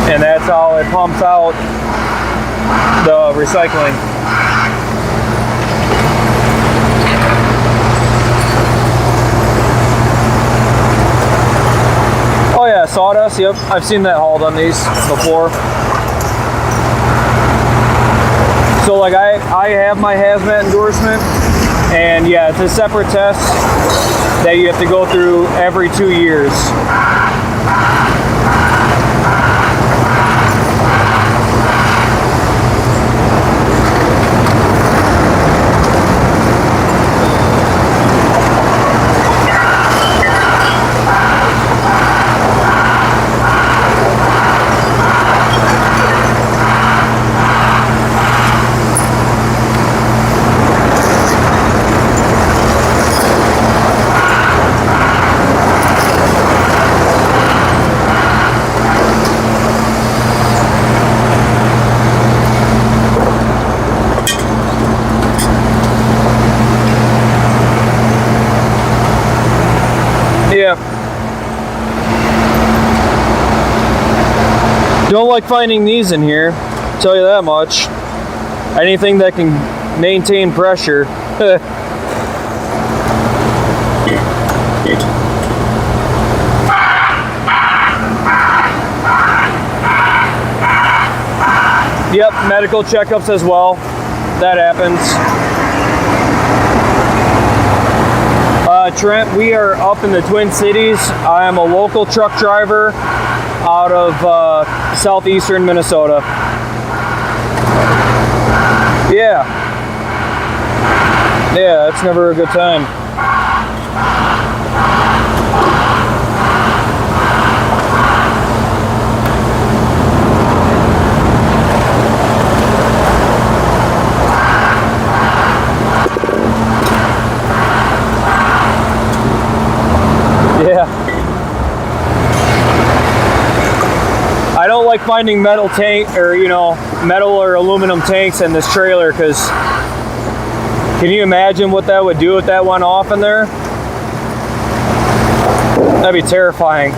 And that's how it pumps out the recycling. Oh yeah, sawdust, yep. I've seen that hauled on these before. So like I have my hazmat endorsement, and yeah, it's a separate test that you have to go through every 2 years. Yeah. Don't like finding these in here, I'll tell you that much. Anything that can maintain pressure. Yep, medical checkups as well. That happens. Trent, we are up in the Twin Cities. I am a local truck driver out of southeastern Minnesota. Yeah. Yeah, that's never a good time. Yeah. I don't like finding metal tank or, you know, metal or aluminum tanks in this trailer, because can you imagine what that would do if that went off in there? That'd be terrifying.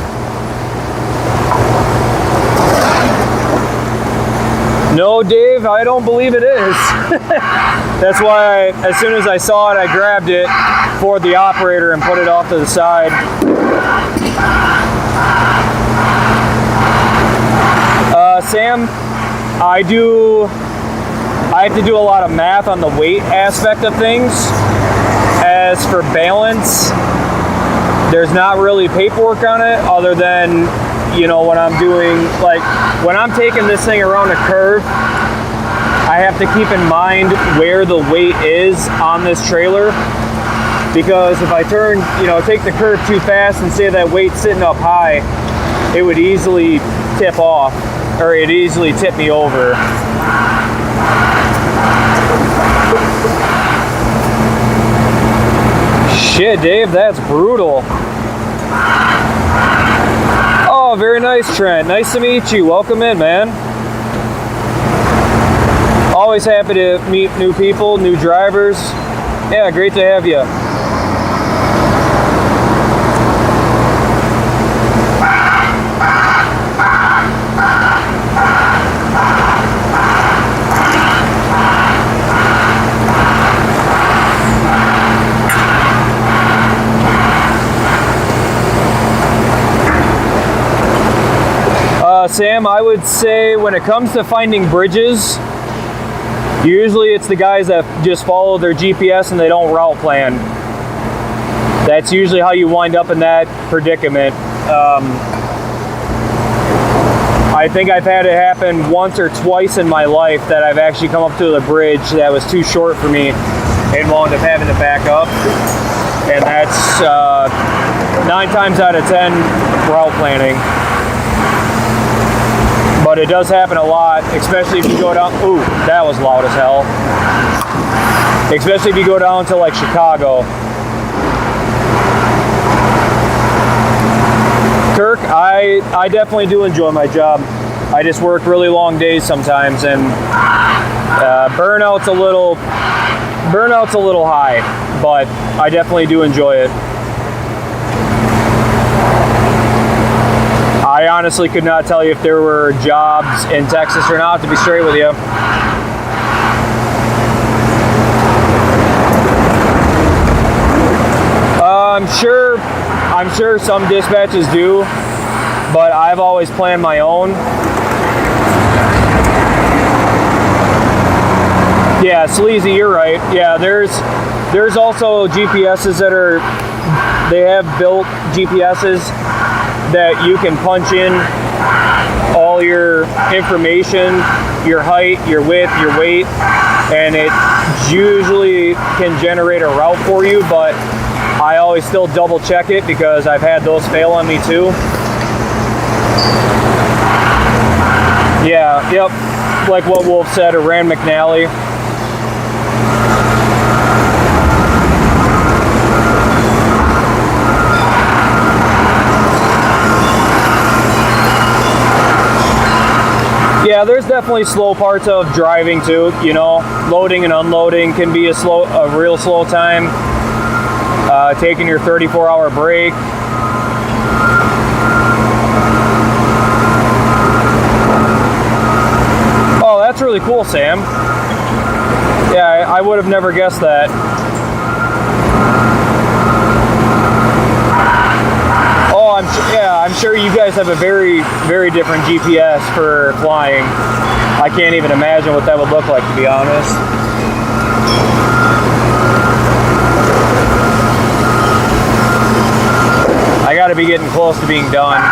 No, Dave, I don't believe it is. That's why as soon as I saw it, I grabbed it for the operator and put it off to the side. Sam, I have to do a lot of math on the weight aspect of things. As for balance, there's not really paperwork on it other than, you know, when I'm doing, like, when I'm taking this thing around a curve, I have to keep in mind where the weight is on this trailer, because if I turn, you know, take the curve too fast and say that weight's sitting up high, it would easily tip off, or it'd easily tip me over. Shit, Dave, that's brutal. Oh, very nice, Trent. Nice to meet you. Welcome in, man. Always happy to meet new people, new drivers. Yeah, great to have you. Sam, I would say when it comes to finding bridges, usually it's the guys that just follow their GPS and they don't route plan. That's usually how you wind up in that predicament. I think I've had it happen once or twice in my life that I've actually come up to the bridge that was too short for me and wound up having to back up. And that's 9 times out of 10 route planning. But it does happen a lot, especially if you go down. Ooh, that was loud as hell. Especially if you go down to like Chicago. Kirk, I definitely do enjoy my job. I just work really long days sometimes, and burnout's a little high, but I definitely do enjoy it. I honestly could not tell you if there were jobs in Texas or not, to be straight with you. I'm sure some dispatches do, but I've always planned my own. Yeah, Sleazy, you're right. Yeah, there's also GPSs they have built GPSs that you can punch in all your information, your height, your width, your weight, and it usually can generate a route for you, but I always still double check it because I've had those fail on me too. Yeah, yep, like what Wolf said, or Rand McNally. Yeah, there's definitely slow parts of driving too, you know. Loading and unloading can be a real slow time. Taking your 34-hour break. Oh, that's really cool, Sam. Yeah, I would have never guessed that. Oh, I'm sure you guys have a very, very different GPS for flying. I can't even imagine what that would look like, to be honest. I gotta be getting close to being done.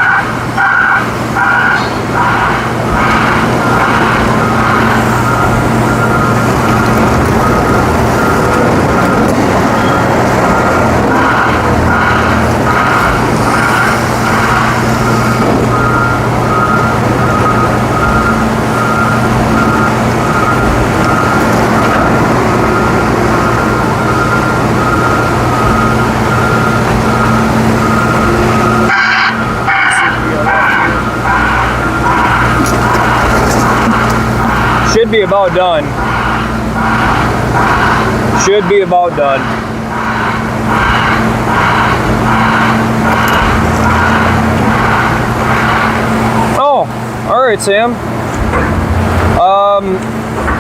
Should be about done. Should be about done. Oh, all right, Sam.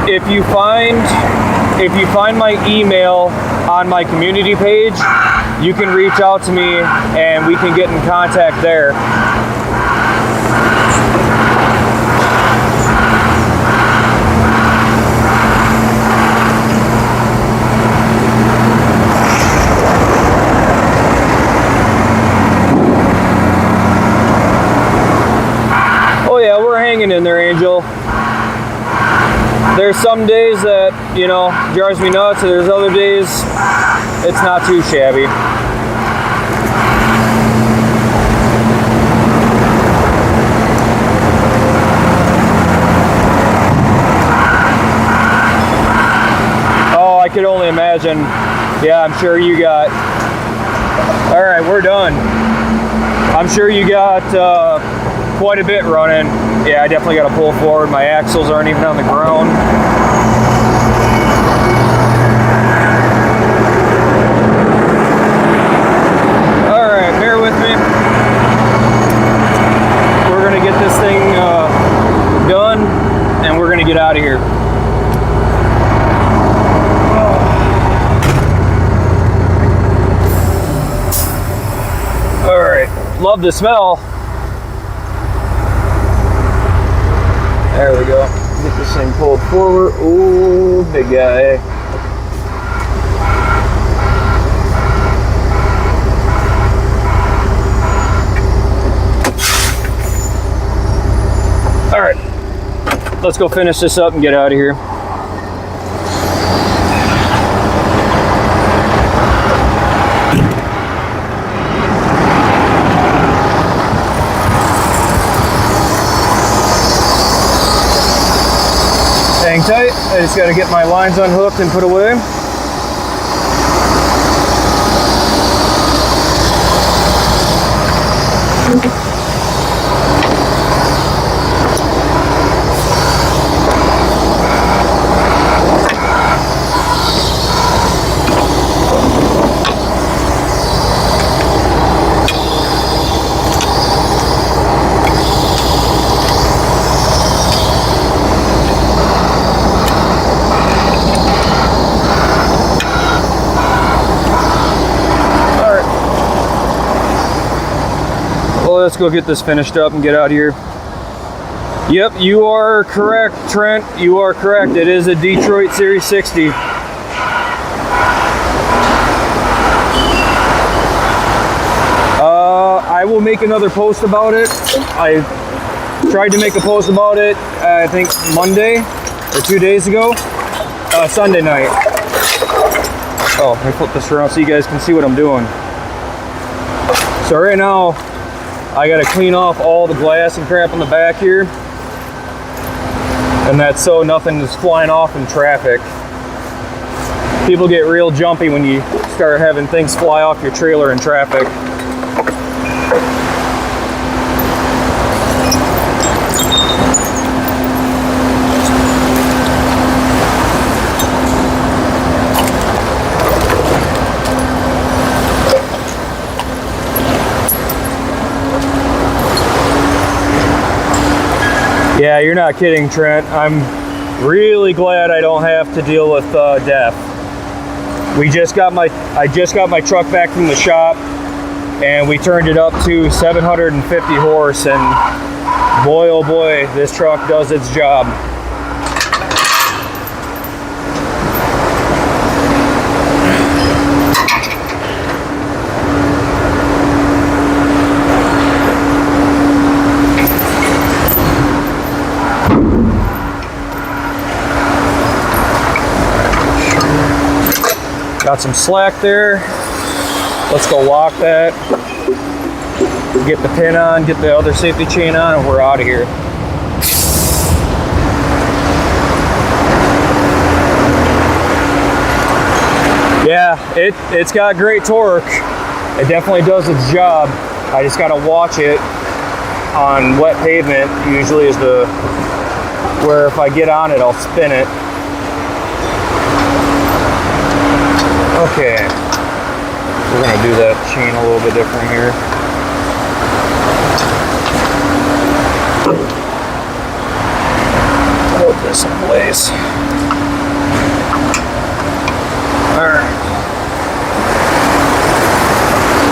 If you find my email on my community page, you can reach out to me and we can get in contact there. Hanging in there, Angel. There's some days that, you know, drives me nuts, and there's other days it's not too shabby. Oh, I could only imagine. Yeah, I'm sure you got... All right, we're done. I'm sure you got quite a bit running. Yeah, I definitely got to pull forward. My axles aren't even on the ground. All right, bear with me. We're going to get this thing done, and we're going to get out of here. All right, love the smell. There we go. Get this thing pulled forward. Ooh, big guy. All right, let's go finish this up and get out of here. Hang tight. I just got to get my lines unhooked and put away. Let's go get this finished up and get out of here. Yep, you are correct, Trent. You are correct. It is a Detroit Series 60. I will make another post about it. I tried to make a post about it, I think Monday or 2 days ago. Sunday night. Oh, let me flip this around so you guys can see what I'm doing. So right now, I gotta clean off all the glass and crap in the back here. And that's so nothing is flying off in traffic. People get real jumpy when you start having things fly off your trailer in traffic. Yeah, you're not kidding, Trent. I'm really glad I don't have to deal with DEF. I just got my truck back from the shop, and we turned it up to 750 horse, and boy, oh boy, this truck does its job. Got some slack there. Let's go lock that. Get the pin on, get the other safety chain on, and we're out of here. Yeah, it's got great torque. It definitely does its job. I just gotta watch it on wet pavement. Usually is where if I get on it, I'll spin it. Okay, we're gonna do that chain a little bit different here. Hold this in place. All right.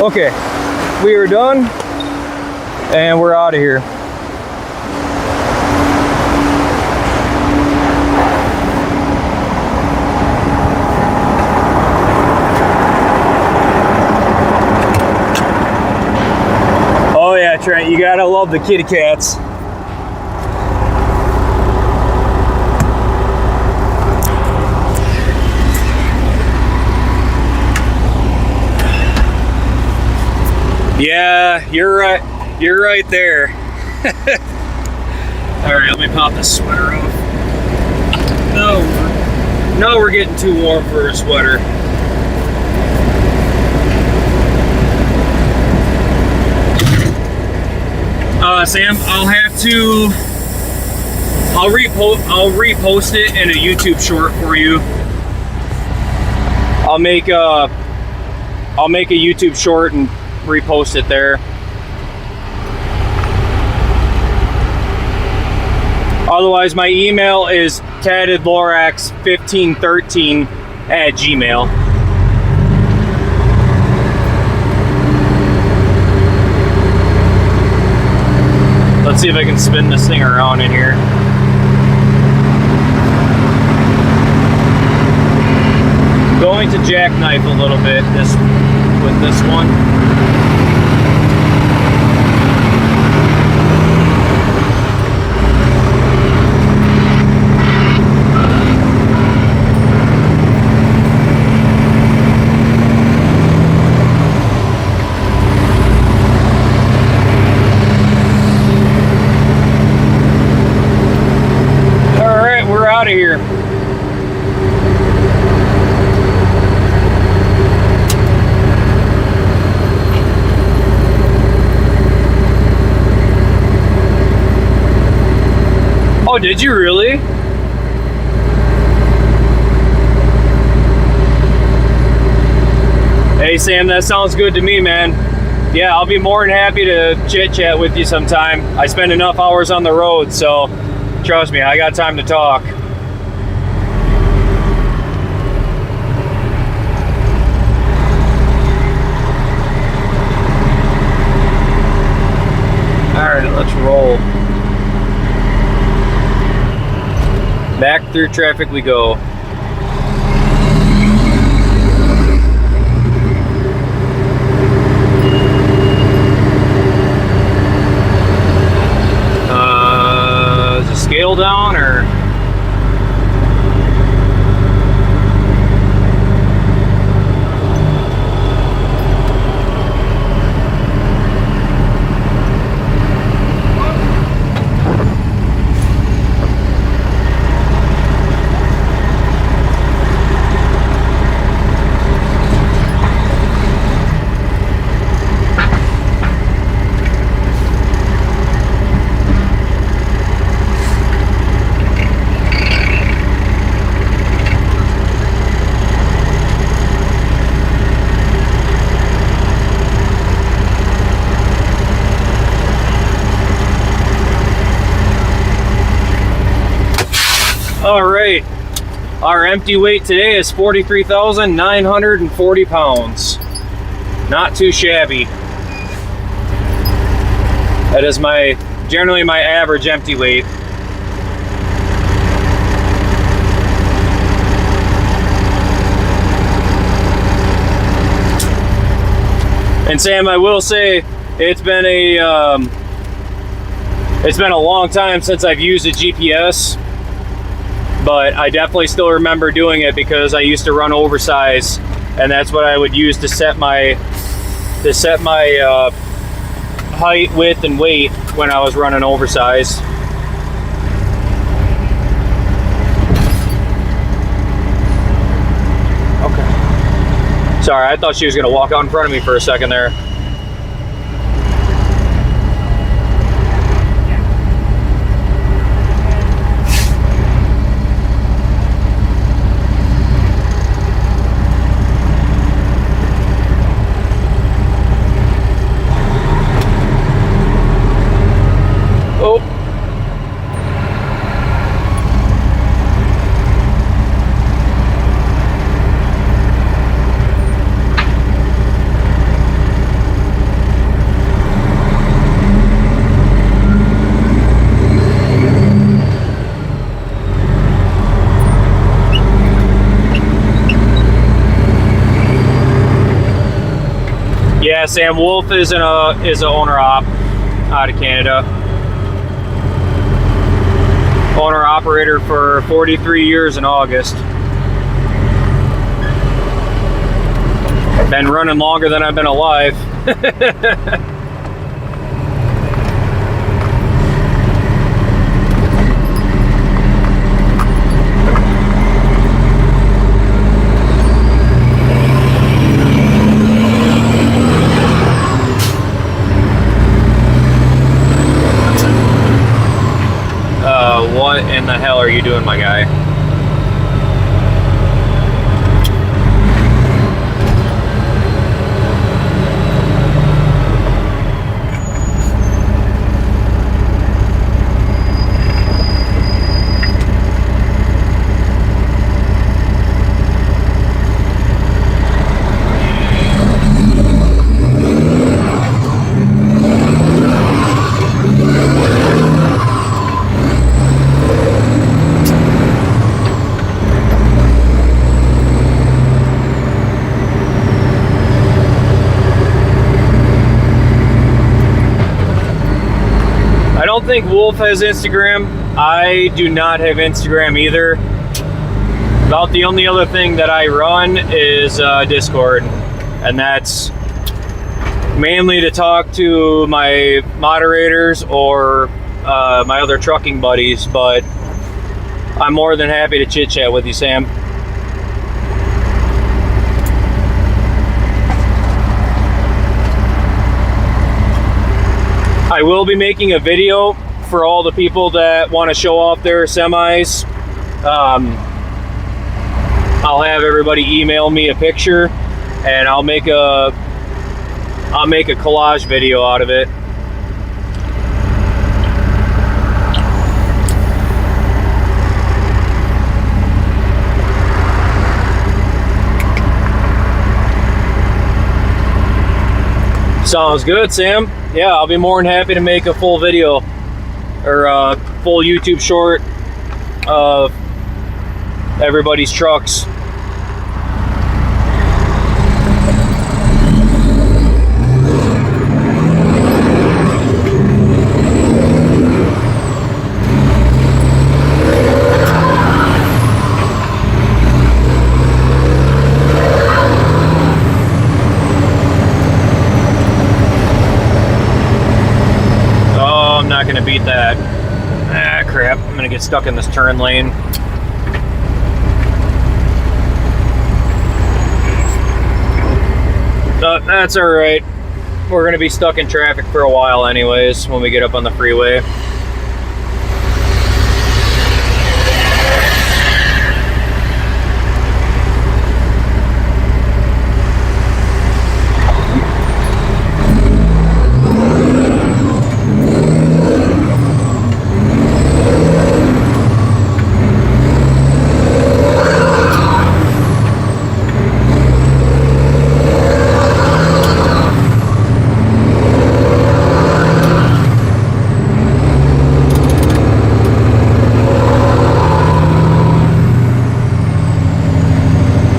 Okay, we are done, and we're out of here. Oh yeah, Trent, you gotta love the kitty cats. Yeah, you're right. You're right there. All right, let me pop this sweater off. No, we're getting too warm for a sweater. Sam, I'll repost it in a YouTube short for you. I'll make a YouTube short and repost it there. Otherwise, my email is tattedlorax1513@gmail.com. Let's see if I can spin this thing around in here. Going to jackknife a little bit with this one. out of here. Oh, did you really? Hey Sam, that sounds good to me, man. Yeah, I'll be more than happy to chit chat with you sometime. I spend enough hours on the road, so trust me, I got time to talk. All right, let's roll. Back through traffic we go. Is the scale down or? All right, our empty weight today is 43,940 pounds. Not too shabby. That is generally my average empty weight. And Sam, I will say it's been a long time since I've used a GPS. But I definitely still remember doing it because I used to run oversize, and that's what I would use to set my height, width, and weight when I was running oversize. Okay. Sorry, I thought she was gonna walk out in front of me for a second there. Yeah, Sam, Wolf is an owner op out of Canada. Owner operator for 43 years in August. Been running longer than I've been alive. What in the hell are you doing, my guy? I don't think Wolf has Instagram. I do not have Instagram either. About the only other thing that I run is Discord, and that's mainly to talk to my moderators or my other trucking buddies. But I'm more than happy to chit chat with you, Sam. I will be making a video for all the people that want to show off their semis. I'll have everybody email me a picture, and I'll make a collage video out of it. Sounds good, Sam. Yeah, I'll be more than happy to make a full video or a full YouTube short of everybody's trucks. Gonna beat that. Ah, crap. I'm gonna get stuck in this turn lane. But that's alright. We're gonna be stuck in traffic for a while anyways when we get up on the freeway.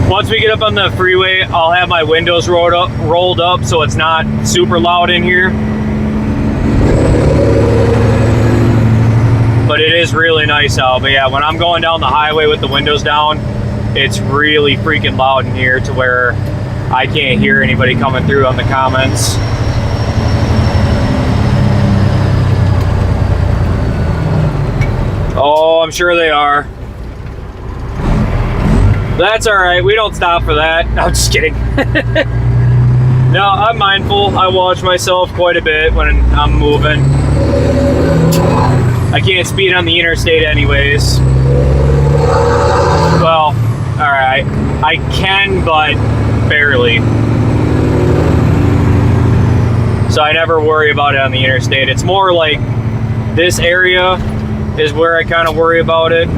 Once we get up on the freeway, I'll have my windows rolled up so it's not super loud in here. But it is really nice out. But yeah, when I'm going down the highway with the windows down, it's really freaking loud in here to where I can't hear anybody coming through on the comments. Oh, I'm sure they are. That's all right. We don't stop for that. No, I'm just kidding. No, I'm mindful. I watch myself quite a bit when I'm moving. I can't speed on the interstate anyways. Well, all right. I can, but barely. So I never worry about it on the interstate. It's more like this area is where I kind of worry about it.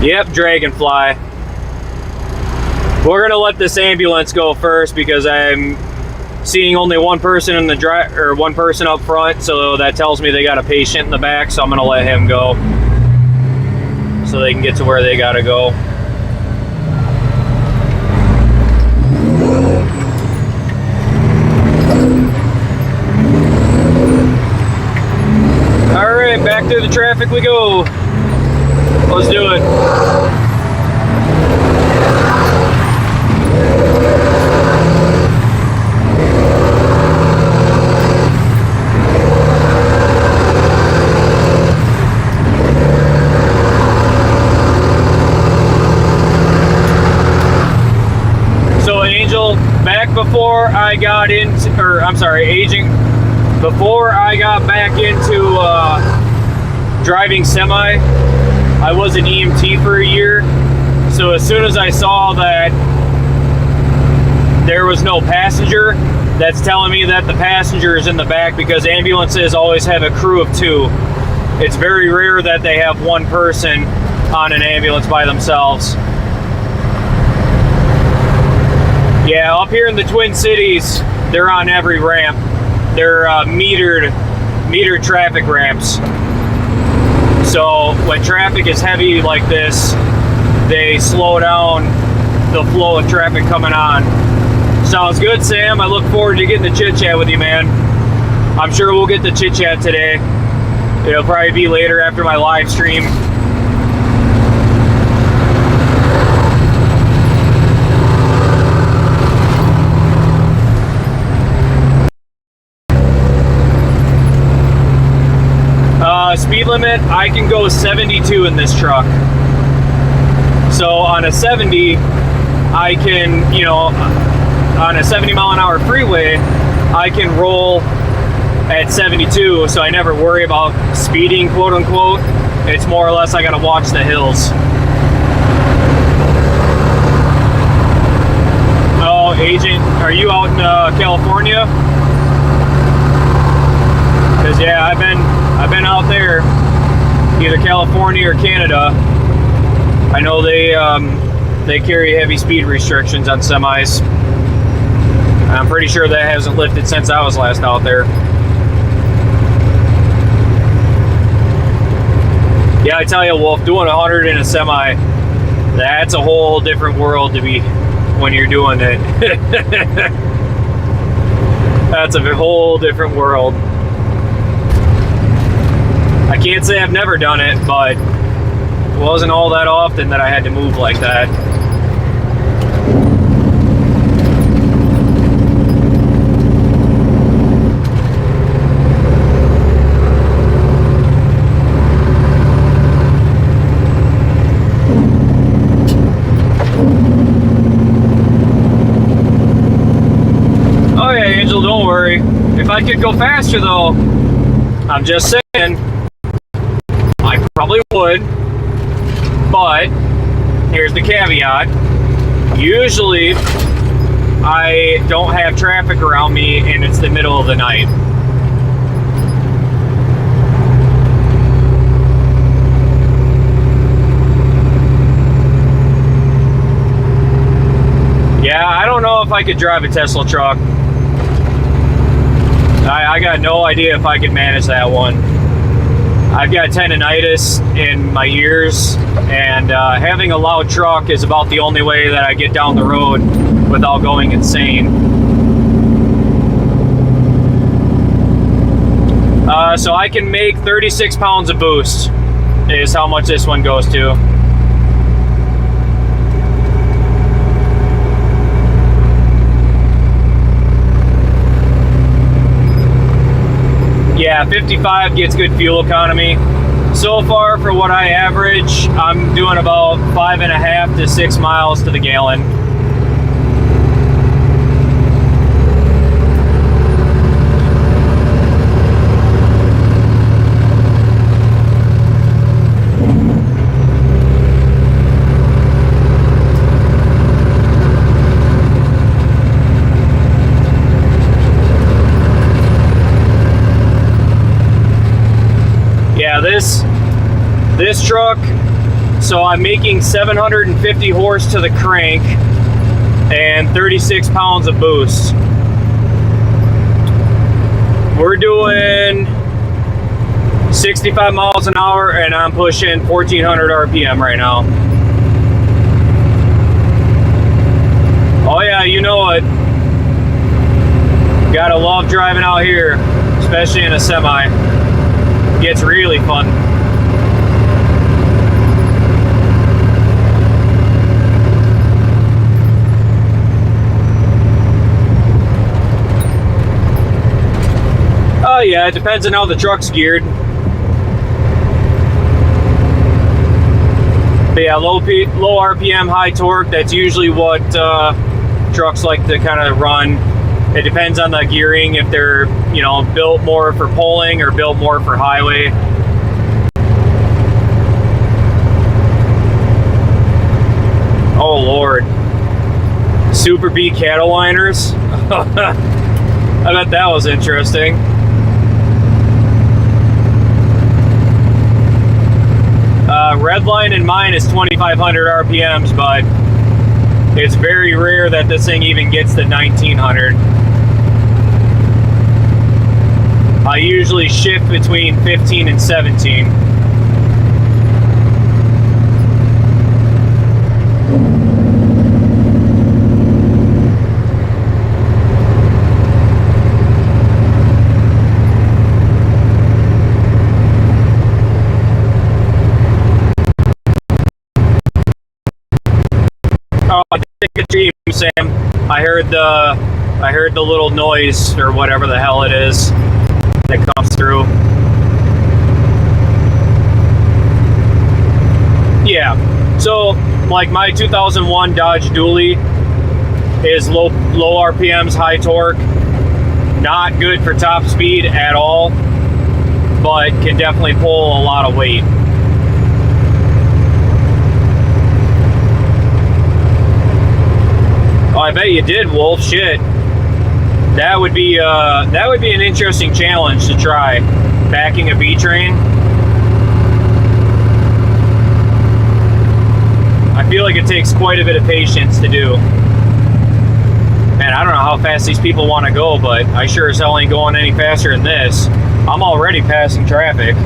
Yep, Dragonfly. We're gonna let this ambulance go first because I'm seeing only one person in the one person up front, so that tells me they got a patient in the back, so I'm gonna let him go so they can get to where they gotta go. All right, back through the traffic we go. Let's do it. So Angel, back before I got into, or I'm sorry, Agent, before I got back into driving semi, I was an EMT for a year, so as soon as I saw that there was no passenger, that's telling me that the passenger is in the back because ambulances always have a crew of two. It's very rare that they have one person on an ambulance by themselves. Yeah, up here in the Twin Cities, they're on every ramp. They're metered traffic ramps. So when traffic is heavy like this, they slow down the flow of traffic coming on. Sounds good, Sam. I look forward to getting the chit chat with you, man. I'm sure we'll get the chit chat today. It'll probably be later after my live stream. speed limit, I can go 72 in this truck. So on a 70, I can, you know, on a 70 mile an hour freeway, I can roll at 72, so I never worry about speeding, quote unquote. It's more or less I gotta watch the hills. Oh, Agent, are you out in California? Because yeah, I've been out there, either California or Canada. I know they carry heavy speed restrictions on semis. I'm pretty sure that hasn't lifted since I was last out there. Yeah, I tell you, Wolf, doing 100 in a semi, that's a whole different world to be when you're doing it. That's a whole different world. I can't say I've never done it, but it wasn't all that often that I had to move like that. Oh yeah, Angel, don't worry. If I could go faster though, I'm just saying, I probably would. But here's the caveat. Usually I don't have traffic around me and it's the middle of the night. Yeah, I don't know if I could drive a Tesla truck. I got no idea if I could manage that one. I've got tendonitis in my ears, and having a loud truck is about the only way that I get down the road without going insane. So I can make 36 pounds of boost is how much this one goes to. Yeah, 55 gets good fuel economy. So far, for what I average, I'm doing about 5.5 to 6 miles to the gallon. Yeah, this truck, so I'm making 750 horse to the crank and 36 pounds of boost. We're doing 65 miles an hour and I'm pushing 1400 RPM right now. Oh yeah, you know it. Gotta love driving out here, especially in a semi. Gets really fun. Oh yeah, it depends on how the truck's geared. But yeah, low RPM, high torque, that's usually what trucks like to kind of run. It depends on the gearing, if they're, you know, built more for pulling or built more for highway. Oh Lord. Super B cattle liners. I bet that was interesting. Red line in mine is 2,500 RPMs, but it's very rare that this thing even gets to 1,900. I usually shift between 15 and 17. Oh, I think it's you, Sam. I heard the little noise or whatever the hell it is that comes through. So, like my 2001 Dodge Dually is low RPMs, high torque. Not good for top speed at all, but can definitely pull a lot of weight. Oh, I bet you did, Wolf. Shit. That would be an interesting challenge to try. Backing a B train. I feel like it takes quite a bit of patience to do. Man, I don't know how fast these people want to go, but I sure as hell ain't going any faster than this. I'm already passing traffic.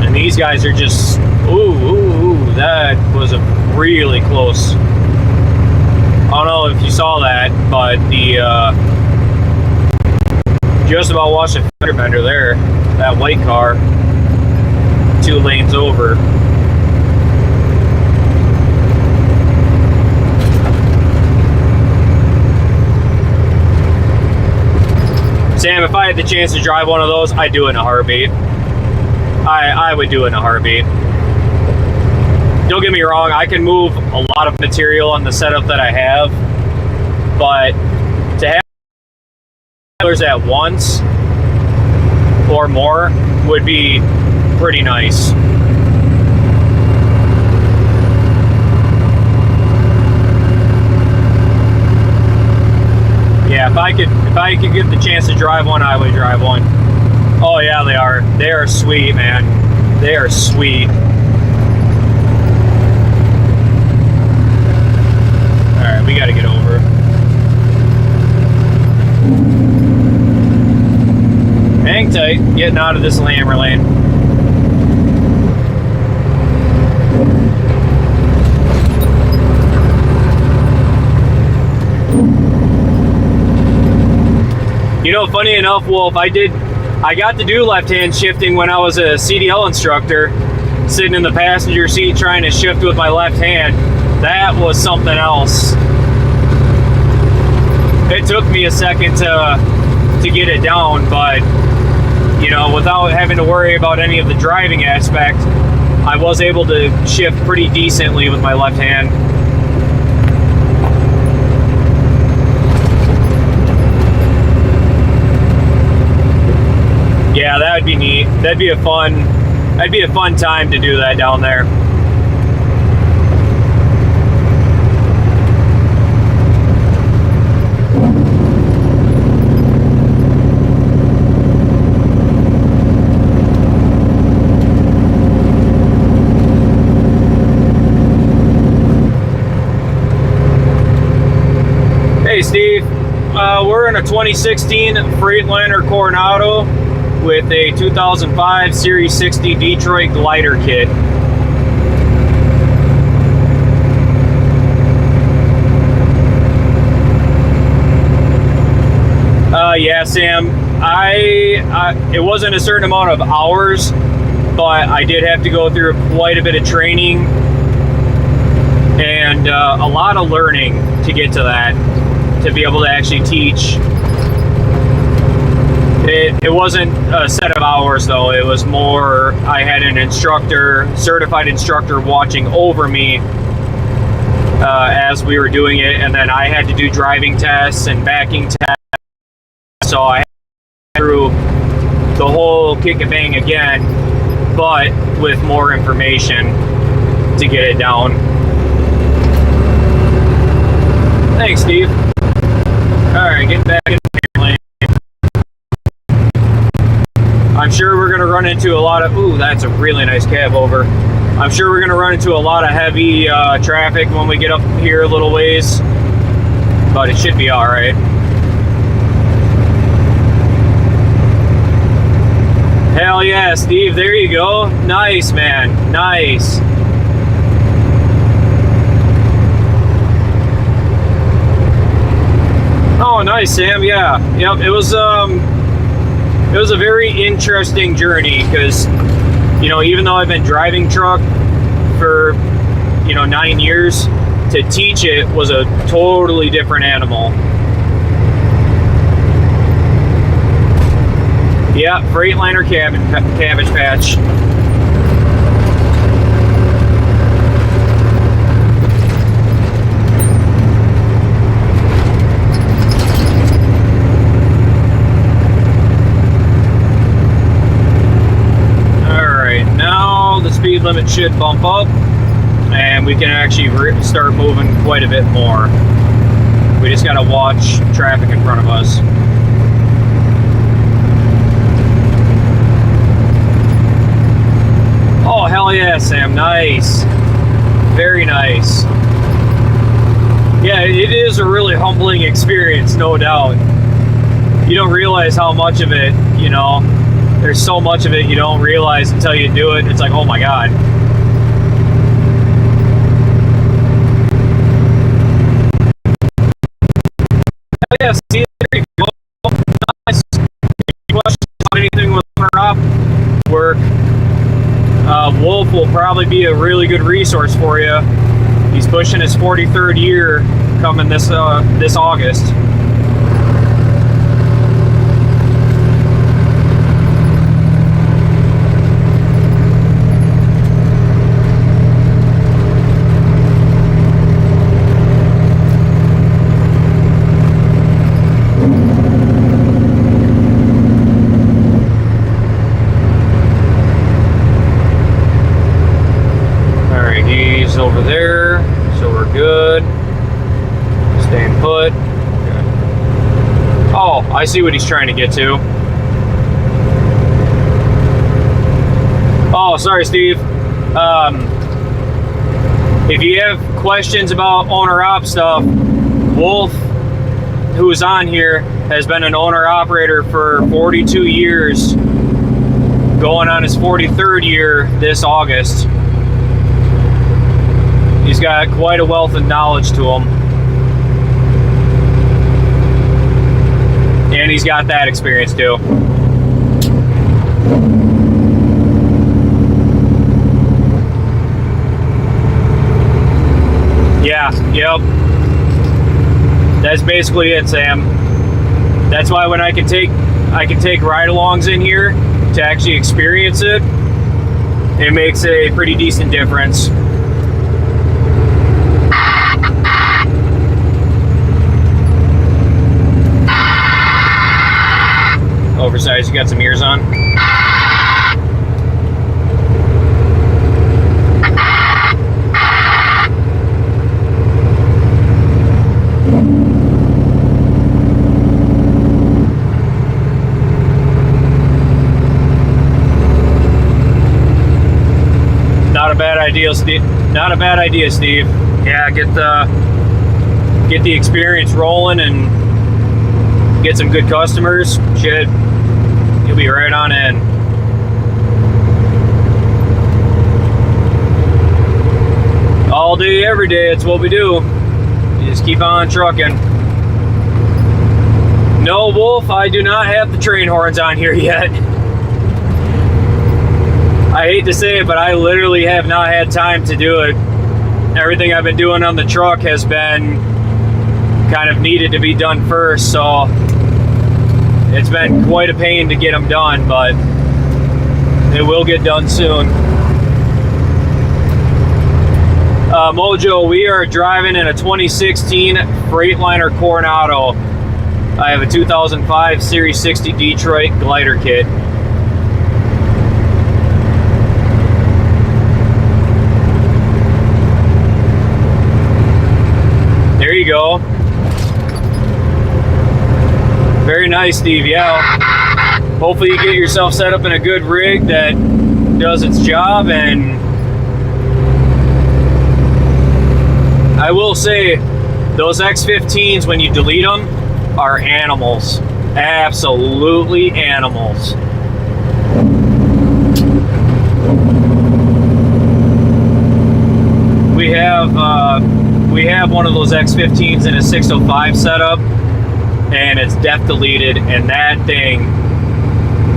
And these guys are just, ooh, that was a really close. I don't know if you saw that, but the, just about watched a fender bender there. That white car, 2 lanes over. Sam, if I had the chance to drive one of those, I'd do it in a heartbeat. I would do it in a heartbeat. Don't get me wrong, I can move a lot of material on the setup that I have, but to have trailers at once or more would be pretty nice. Yeah, if I could get the chance to drive one, I would drive one. Oh yeah, they are. They are sweet, man. They are sweet. All right, we got to get over. Hang tight. Getting out of this hammer lane. You know, funny enough, Wolf, I got to do left-hand shifting when I was a CDL instructor, sitting in the passenger seat trying to shift with my left hand. That was something else. It took me a second to get it down, but, you know, without having to worry about any of the driving aspect, I was able to shift pretty decently with my left hand. Yeah, that would be neat. That'd be a fun time to do that down there. Hey Steve, we're in a 2016 Freightliner Coronado with a 2005 Series 60 Detroit glider kit. Yeah, Sam, it wasn't a certain amount of hours, but I did have to go through quite a bit of training and a lot of learning to get to that, to be able to actually teach. It wasn't a set of hours though, it was more, I had an instructor, certified instructor watching over me as we were doing it, and then I had to do driving tests and backing tests, so I had to go through the whole kick and bang again, but with more information to get it down. Thanks, Steve. Alright, get back in the lane. I'm sure we're going to run into a lot of... Ooh, that's a really nice cab over. I'm sure we're going to run into a lot of heavy traffic when we get up here a little ways. But it should be alright. Hell yeah, Steve. There you go. Nice, man. Nice. Oh, nice, Sam. Yeah. Yep. It was a very interesting journey because, you know, even though I've been driving truck for, 9 years, to teach it was a totally different animal. Yeah, Freightliner cabbage patch. should bump up and we can actually start moving quite a bit more. We just got to watch traffic in front of us. Oh, hell yeah, Sam. Nice. Very nice. Yeah, it is a really humbling experience, no doubt. You don't realize how much of it, you know, there's so much of it you don't realize until you do it. It's like, oh my God. Yeah, see, there you go. Nice. Any questions on anything with owner-op work? Wolf will probably be a really good resource for you. He's pushing his 43rd year coming this August. Over there, so we're good. Staying put. Good. Oh, I see what he's trying to get to. Oh, sorry, Steve. If you have questions about owner-op stuff, Wolf, who's on here, has been an owner-operator for 42 years, going on his 43rd year this August. He's got quite a wealth of knowledge to him. And he's got that experience too. Yeah, yep. That's basically it, Sam. That's why when I can take ride-alongs in here to actually experience it, it makes a pretty decent difference. Oversized, you got some ears on? Not a bad idea, Steve. Not a bad idea, Steve. Yeah, get the experience rolling and get some good customers. You'll be right on in. All day, every day, it's what we do. You just keep on trucking. No, Wolf, I do not have the train horns on here yet. I hate to say it, but I literally have not had time to do it. Everything I've been doing on the truck has been kind of needed to be done first, so it's been quite a pain to get them done, but it will get done soon. Mojo, we are driving in a 2016 Freightliner Coronado. I have a 2005 Series 60 Detroit glider kit. There you go. Very nice, Steve. Yeah. Hopefully you get yourself set up in a good rig that does its job. And I will say, those X15s, when you delete them, are animals. Absolutely animals. We have one of those X15s in a 605 setup, and it's depth deleted, and that thing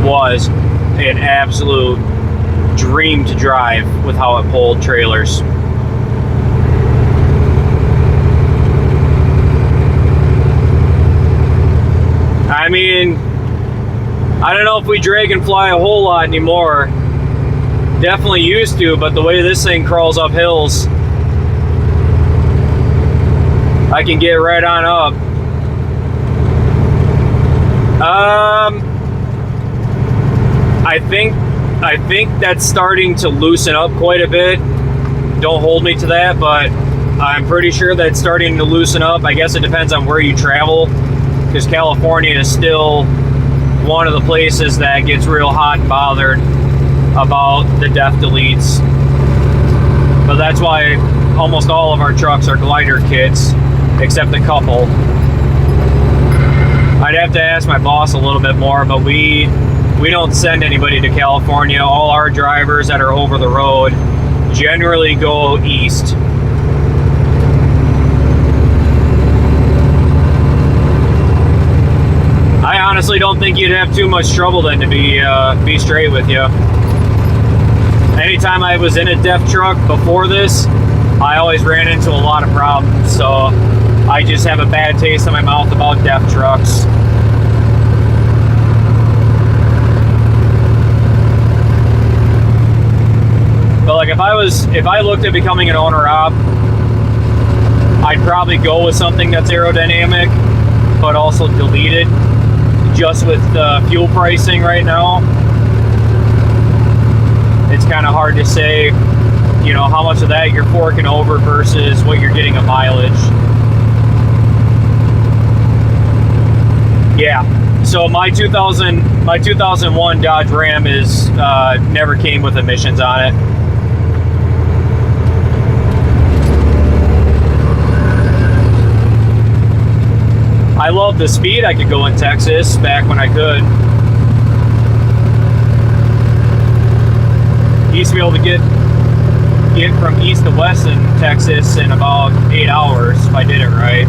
was an absolute dream to drive with how it pulled trailers. I mean, I don't know if we drag and fly a whole lot anymore. Definitely used to, but the way this thing crawls up hills, I can get right on up. I think I think that's starting to loosen up quite a bit. Don't hold me to that, but I'm pretty sure that's starting to loosen up. I guess it depends on where you travel, because California is still one of the places that gets real hot and bothered about the def deletes. But that's why almost all of our trucks are glider kits, except a couple. I'd have to ask my boss a little bit more, but we don't send anybody to California. All our drivers that are over the road generally go east. I honestly don't think you'd have too much trouble then, to be straight with you. Anytime I was in a def truck before this, I always ran into a lot of problems, so I just have a bad taste in my mouth about def trucks. But like if I looked at becoming an owner-op, I'd probably go with something that's aerodynamic, but also deleted, just with the fuel pricing right now. It's kind of hard to say, you know, how much of that you're forking over versus what you're getting a mileage. Yeah, so my 2001 Dodge Ram is never came with emissions on it. I love the speed I could go in Texas back when I could. Used to be able to get from east to west in Texas in about 8 hours if I did it right.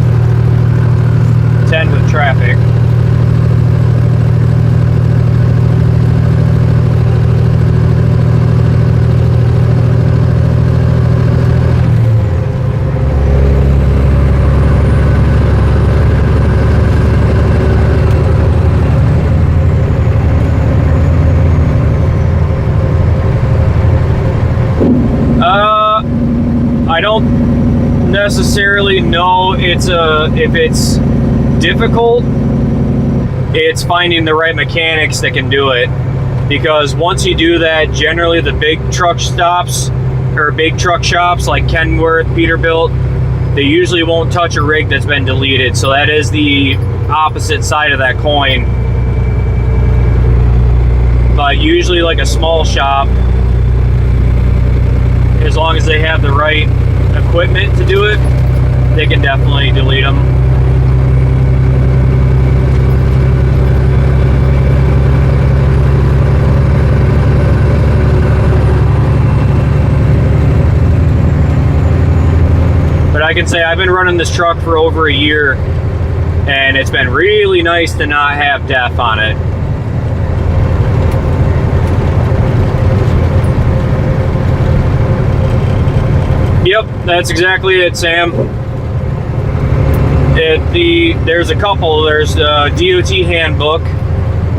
10 with traffic. I don't necessarily know if it's difficult. It's finding the right mechanics that can do it, because once you do that, generally the big truck stops or big truck shops like Kenworth, Peterbilt, they usually won't touch a rig that's been deleted. So that is the opposite side of that coin. But usually like a small shop, as long as they have the right equipment to do it, they can definitely delete them. But I can say I've been running this truck for over a year, and it's been really nice to not have def on it. Yep, that's exactly it, Sam. There's a couple. There's the DOT handbook,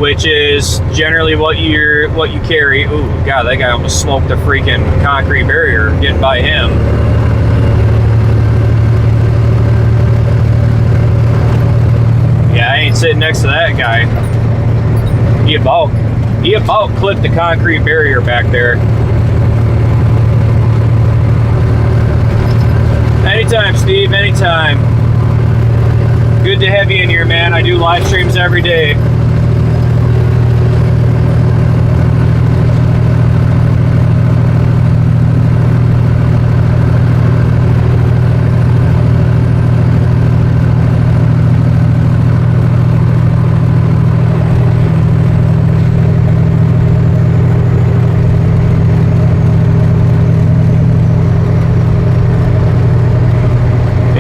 which is generally what you carry. Ooh, God, that guy almost smoked a freaking concrete barrier getting by him. Yeah, I ain't sitting next to that guy. He about clipped the concrete barrier back there. Anytime, Steve, anytime. Good to have you in here, man. I do live streams every day.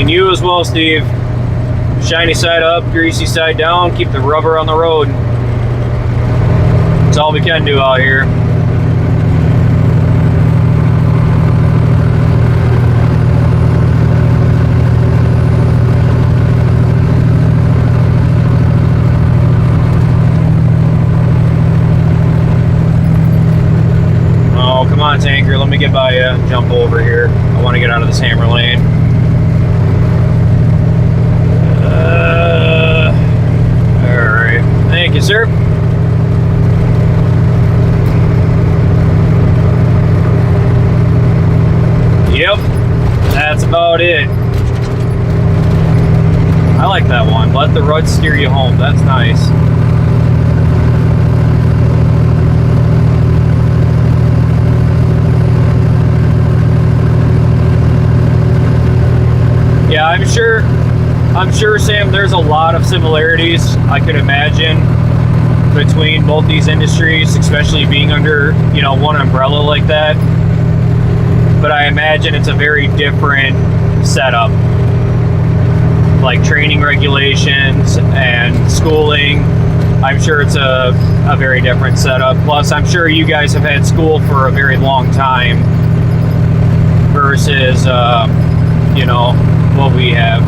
You as well, Steve. Shiny side up, greasy side down, keep the rubber on the road. That's all we can do out here. Oh, come on, tanker, let me get by you. Jump over here. I want to get out of this hammer lane. Alright, thank you, sir. That's about it. I like that one. Let the ruts steer you home. That's nice. Yeah, I'm sure, Sam, there's a lot of similarities I could imagine between both these industries, especially being under, you know, one umbrella like that. But I imagine it's a very different setup, like training regulations and schooling. I'm sure it's a very different setup. Plus, I'm sure you guys have had school for a very long time versus, you know, what we have.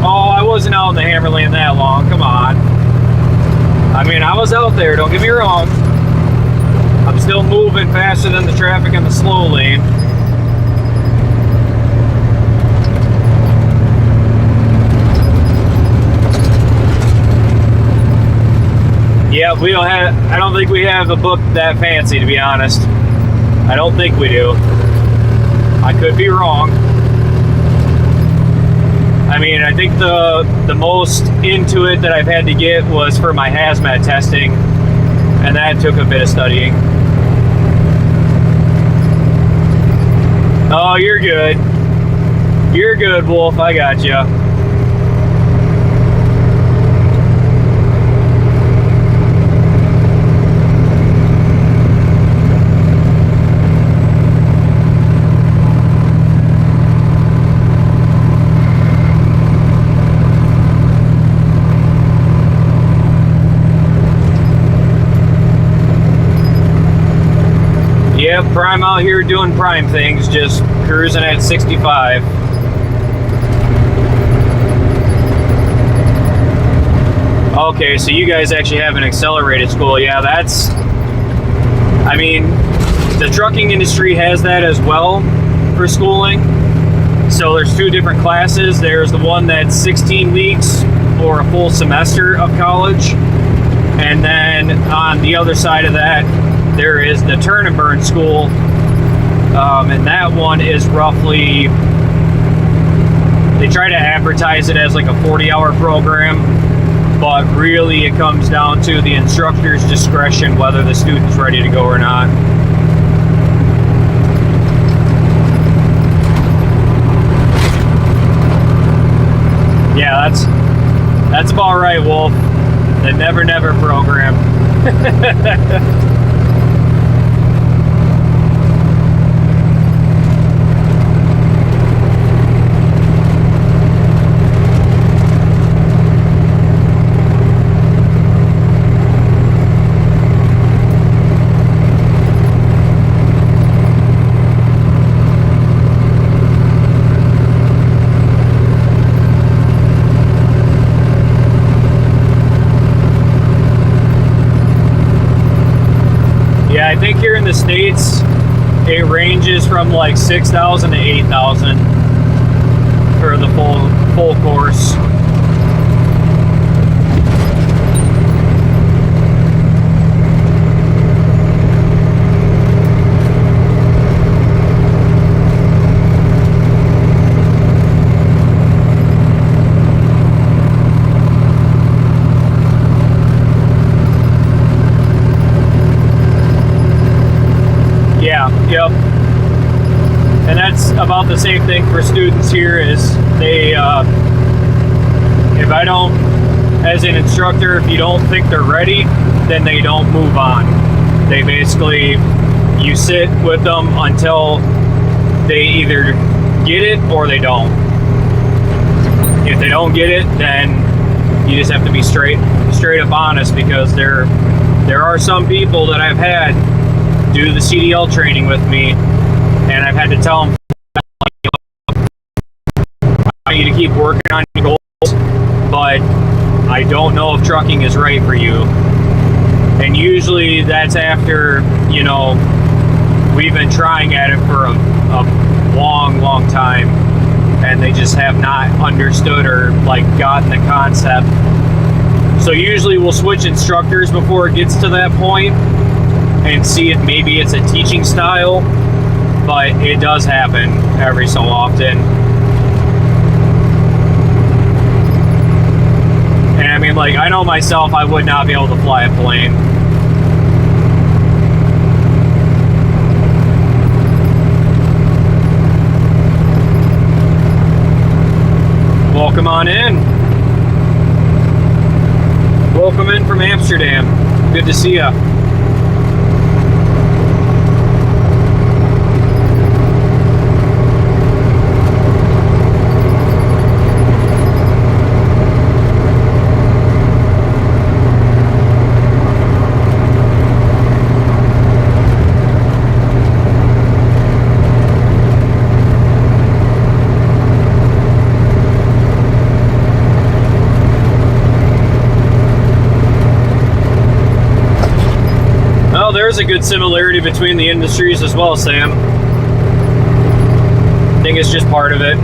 Oh, I wasn't out in the Hammerland that long. Come on. I mean, I was out there. Don't get me wrong. I'm still moving faster than the traffic in the slow lane. Yeah, we don't have, I don't think we have a book that fancy, to be honest. I don't think we do. I could be wrong. I mean, I think the most into it that I've had to get was for my hazmat testing, and that took a bit of studying. Oh, you're good. You're good, Wolf. I got you. Yep, Prime out here doing Prime things, just cruising at 65. Okay, so you guys actually have an accelerated school. Yeah, that's, I mean, the trucking industry has that as well for schooling. So there's two different classes. There's the one that's 16 weeks or a full semester of college. And then on the other side of that, there is the turn and burn school, and that one is roughly, they try to advertise it as like a 40-hour program, but really it comes down to the instructor's discretion whether the student's ready to go or not. Yeah, that's about right, Wolf. The Never Never program. I think here in the States, it ranges from like 6,000 to 8,000 for the full course. Yep. And that's about the same thing for students here is they, if I don't, as an instructor, if you don't think they're ready, then they don't move on. They basically, you sit with them until they either get it or they don't. If they don't get it, then you just have to be straight up honest, because there are some people that I've had do the CDL training with me, and I've had to tell them, I want you to keep working on your goals, but I don't know if trucking is right for you. And usually that's after, you know, we've been trying at it for a long time, and they just have not understood or like gotten the concept. So usually we'll switch instructors before it gets to that point. and see if maybe it's a teaching style, but it does happen every so often. And I mean, like, I know myself, I would not be able to fly a plane. Welcome on in. Welcome in from Amsterdam. Good to see ya. There's a good similarity between the industries as well, Sam. I think it's just part of it.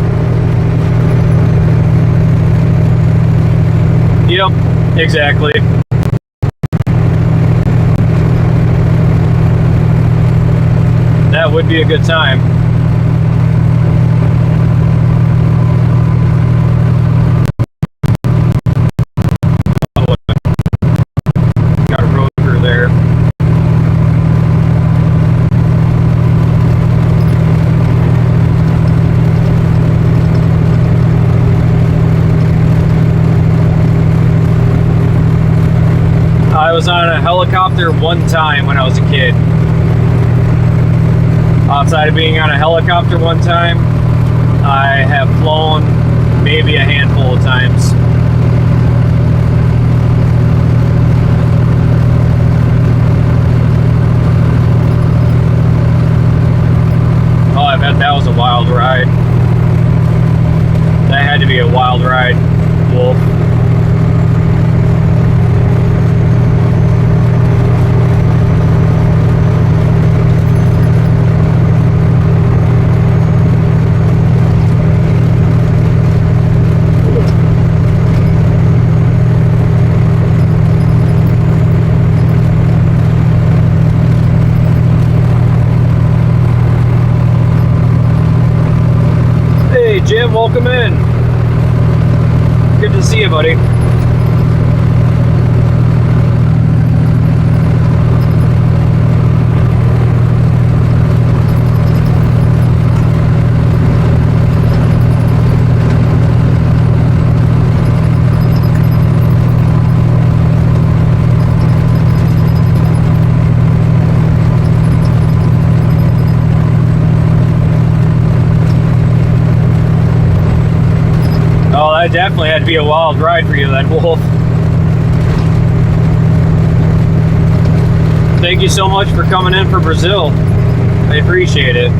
Yep, exactly. That would be a good time. Got a road crew there. I was on a helicopter one time when I was a kid. Outside of being on a helicopter one time, I have flown maybe a handful of times. Oh, I bet that was a wild ride. That had to be a wild ride, Wolf. Jim, welcome in. Good to see you, buddy. That definitely had to be a wild ride for you then, Wolf. Thank you so much for coming in for Brazil. I appreciate it.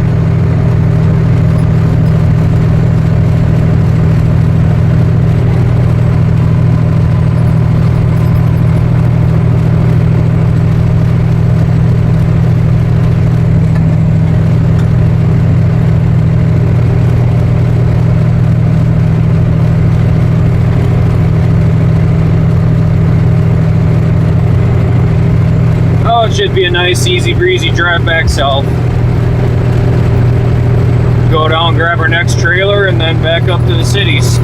It should be a nice, easy breezy drive back south. Go down, grab our next trailer, and then back up to the cities.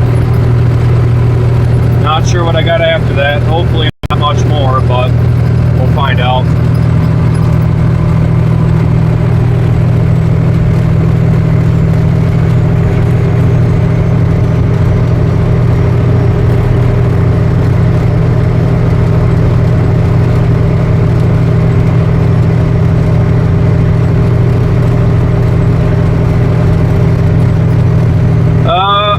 Not sure what I got after that. Hopefully not much more, but we'll find out.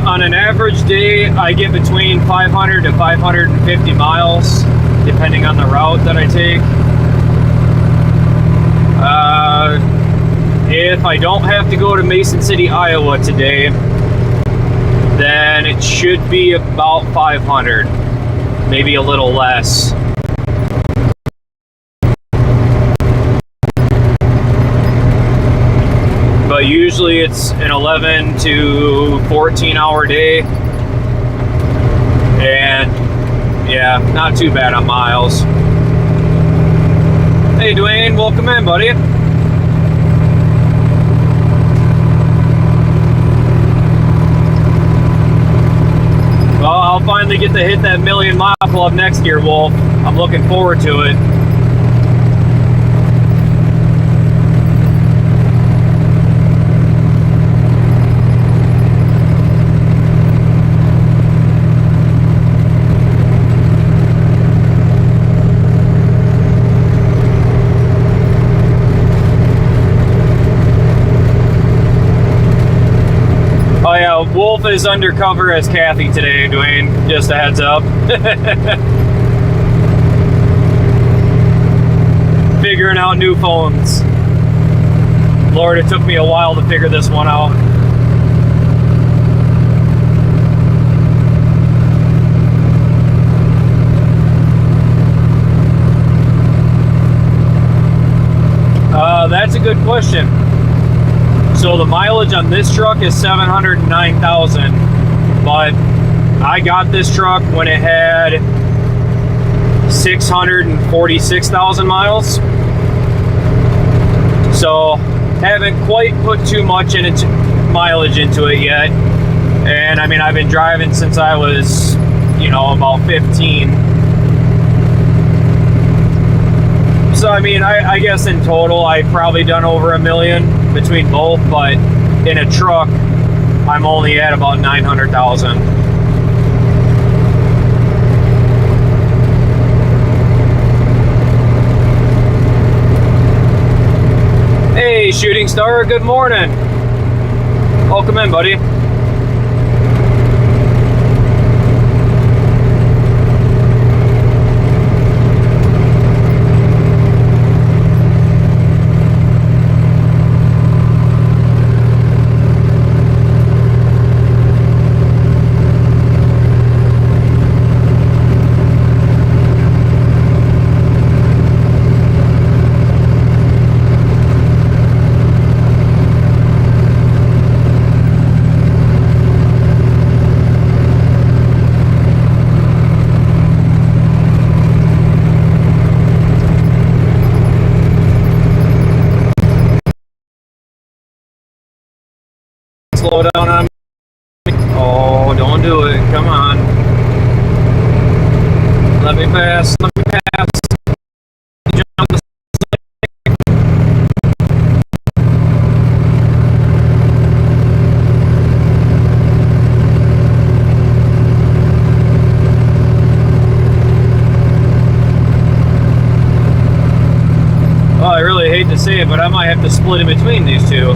On an average day, I get between 500 to 550 miles, depending on the route that I take. If I don't have to go to Mason City, Iowa today, then it should be about 500, maybe a little less. But usually it's an 11 to 14 hour day, and yeah, not too bad on miles. Hey Dwayne, welcome in, buddy. Well, I'll finally get to hit that 1,000,000 mile club next year, Wolf. I'm looking forward to it. Oh yeah, Wolf is undercover as Kathy today, Dwayne. Just a heads up. Figuring out new phones. Lord, it took me a while to figure this one out. That's a good question. So the mileage on this truck is 709,000, but I got this truck when it had 646,000 miles. So haven't quite put too much mileage into it yet. And I mean, I've been driving since I was, about 15. So I mean, I guess in total I've probably done over 1,000,000 between both, but in a truck I'm only at about 900,000. Hey Shooting Star, good morning. Welcome in, buddy. Slow down on me. Oh, don't do it. Come on. Let me pass. Let me pass. Jump the Oh, I really hate to say it, but I might have to split in between these two.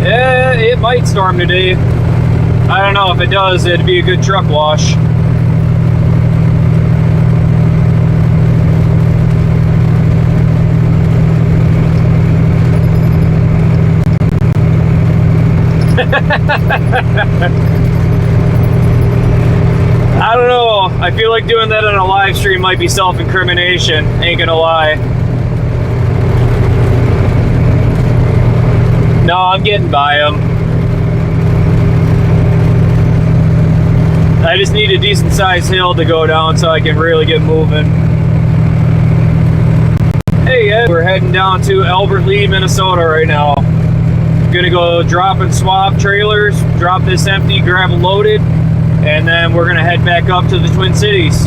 Yeah, it might storm today. I don't know. If it does, it'd be a good truck wash. I don't know. I feel like doing that on a live stream might be self-incrimination. Ain't gonna lie. No, I'm getting by them. I just need a decent sized hill to go down so I can really get moving. Hey Ed, we're heading down to Albert Lee, Minnesota right now. Gonna go drop and swap trailers, drop this empty, grab a loaded, and then we're gonna head back up to the Twin Cities.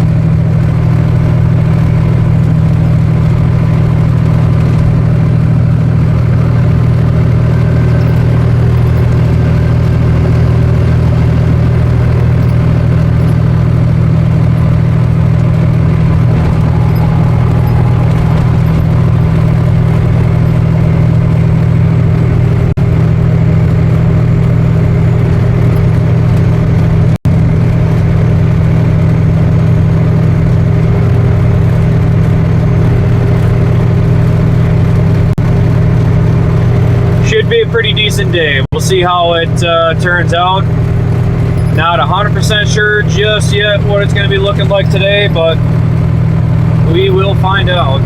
Be a pretty decent day. We'll see how it turns out. Not 100% sure just yet what it's going to be looking like today, but we will find out.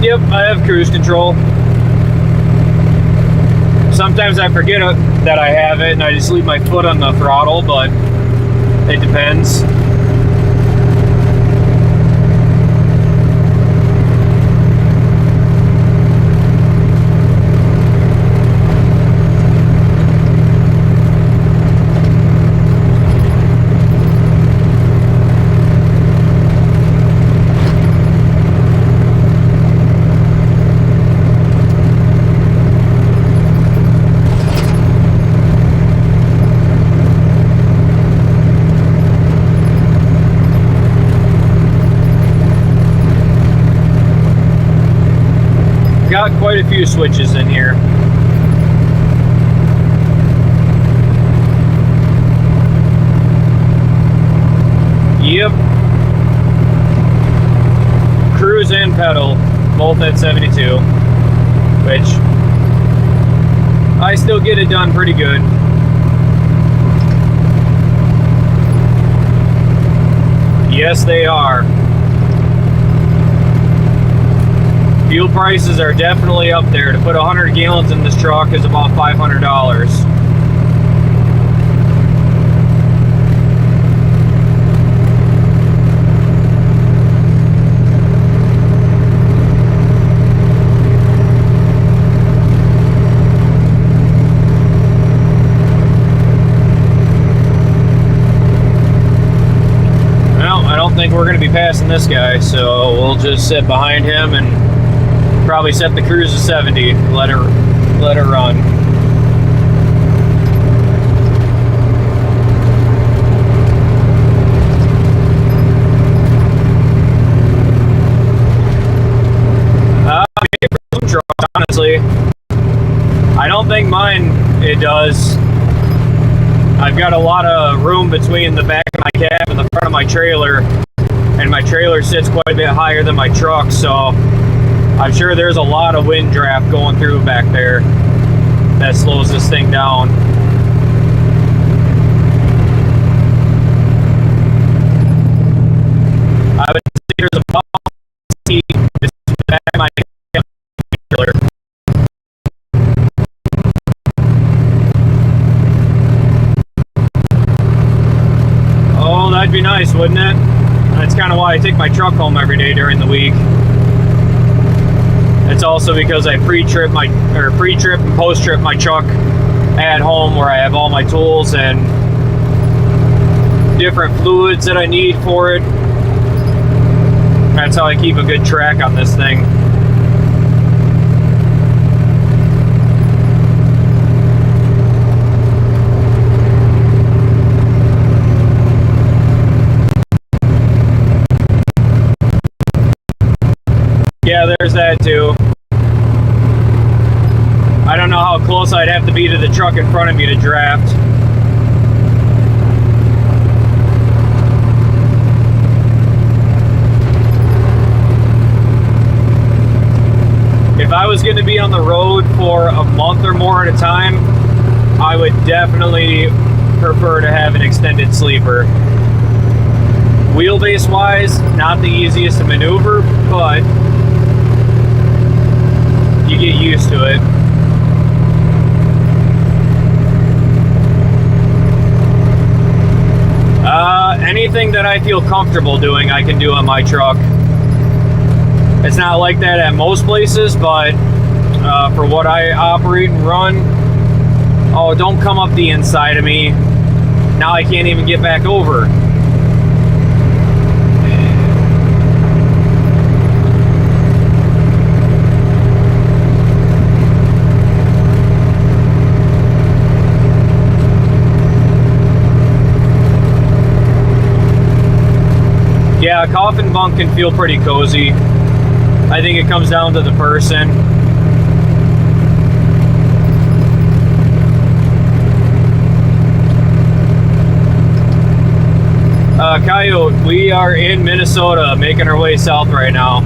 Yep, I have cruise control. Sometimes I forget that I have it and I just leave my foot on the throttle, but it depends. Got quite a few switches in here. Yep. Cruise and pedal, both at 72, which I still get it done pretty good. Yes, they are. Fuel prices are definitely up there. To put 100 gallons in this truck is about $500. Well, I don't think we're going to be passing this guy, so we'll just sit behind him and probably set the cruise to 70. Let her run. Maybe for some trucks, honestly. I don't think mine it does. I've got a lot of room between the back of my cab and the front of my trailer, and my trailer sits quite a bit higher than my truck, so I'm sure there's a lot of wind draft going through back there that slows this thing down. I would say there's about this back of my trailer. Oh, that'd be nice, wouldn't it? That's kind of why I take my truck home every day during the week. It's also because I pre-trip and post-trip my truck at home, where I have all my tools and different fluids that I need for it. That's how I keep a good track on this thing. Yeah, there's that too. I don't know how close I'd have to be to the truck in front of me to draft. If I was going to be on the road for a month or more at a time, I would definitely prefer to have an extended sleeper. Wheelbase wise, not the easiest to maneuver, but you get used to it. Anything that I feel comfortable doing, I can do on my truck. It's not like that at most places, but for what I operate and run, oh, don't come up the inside of me. Now I can't even get back over. Yeah, a coffin bunk can feel pretty cozy. I think it comes down to the person. Coyote, we are in Minnesota, making our way south right now.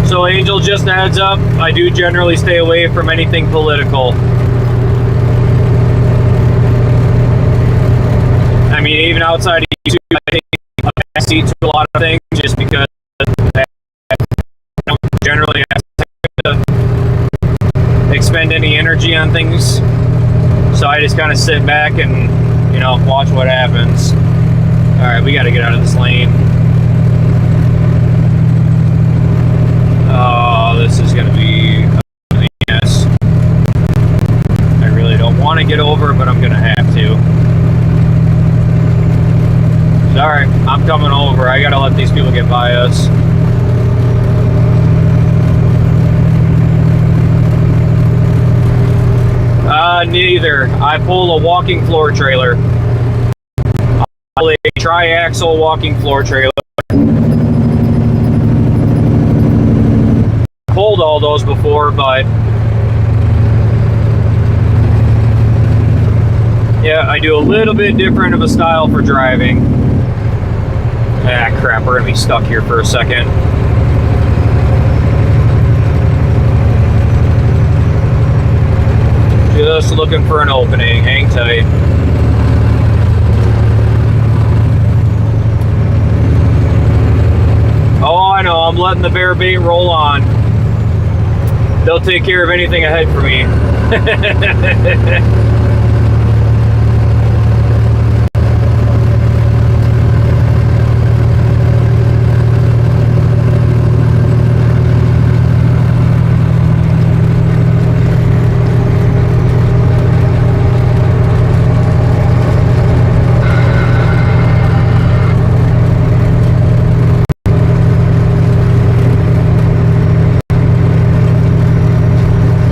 So Angel, just a heads up, I do generally stay away from anything political. mean, even outside of YouTube, I think I see to a lot of things just because I don't generally have to expend any energy on things. So I just kind of sit back and, you know, watch what happens. All right, we got to get out of this lane. Oh, this is going to be a mess. I really don't want to get over, but I'm going to have to. Sorry, I'm coming over. I got to let these people get by us. Neither. I pull a walking floor trailer. I pull a tri-axle walking floor trailer. Pulled all those before, but yeah, I do a little bit different of a style for driving. Ah, crap, we're gonna be stuck here for a second. Just looking for an opening. Hang tight. Oh, I know. I'm letting the bear bait roll on. They'll take care of anything ahead for me.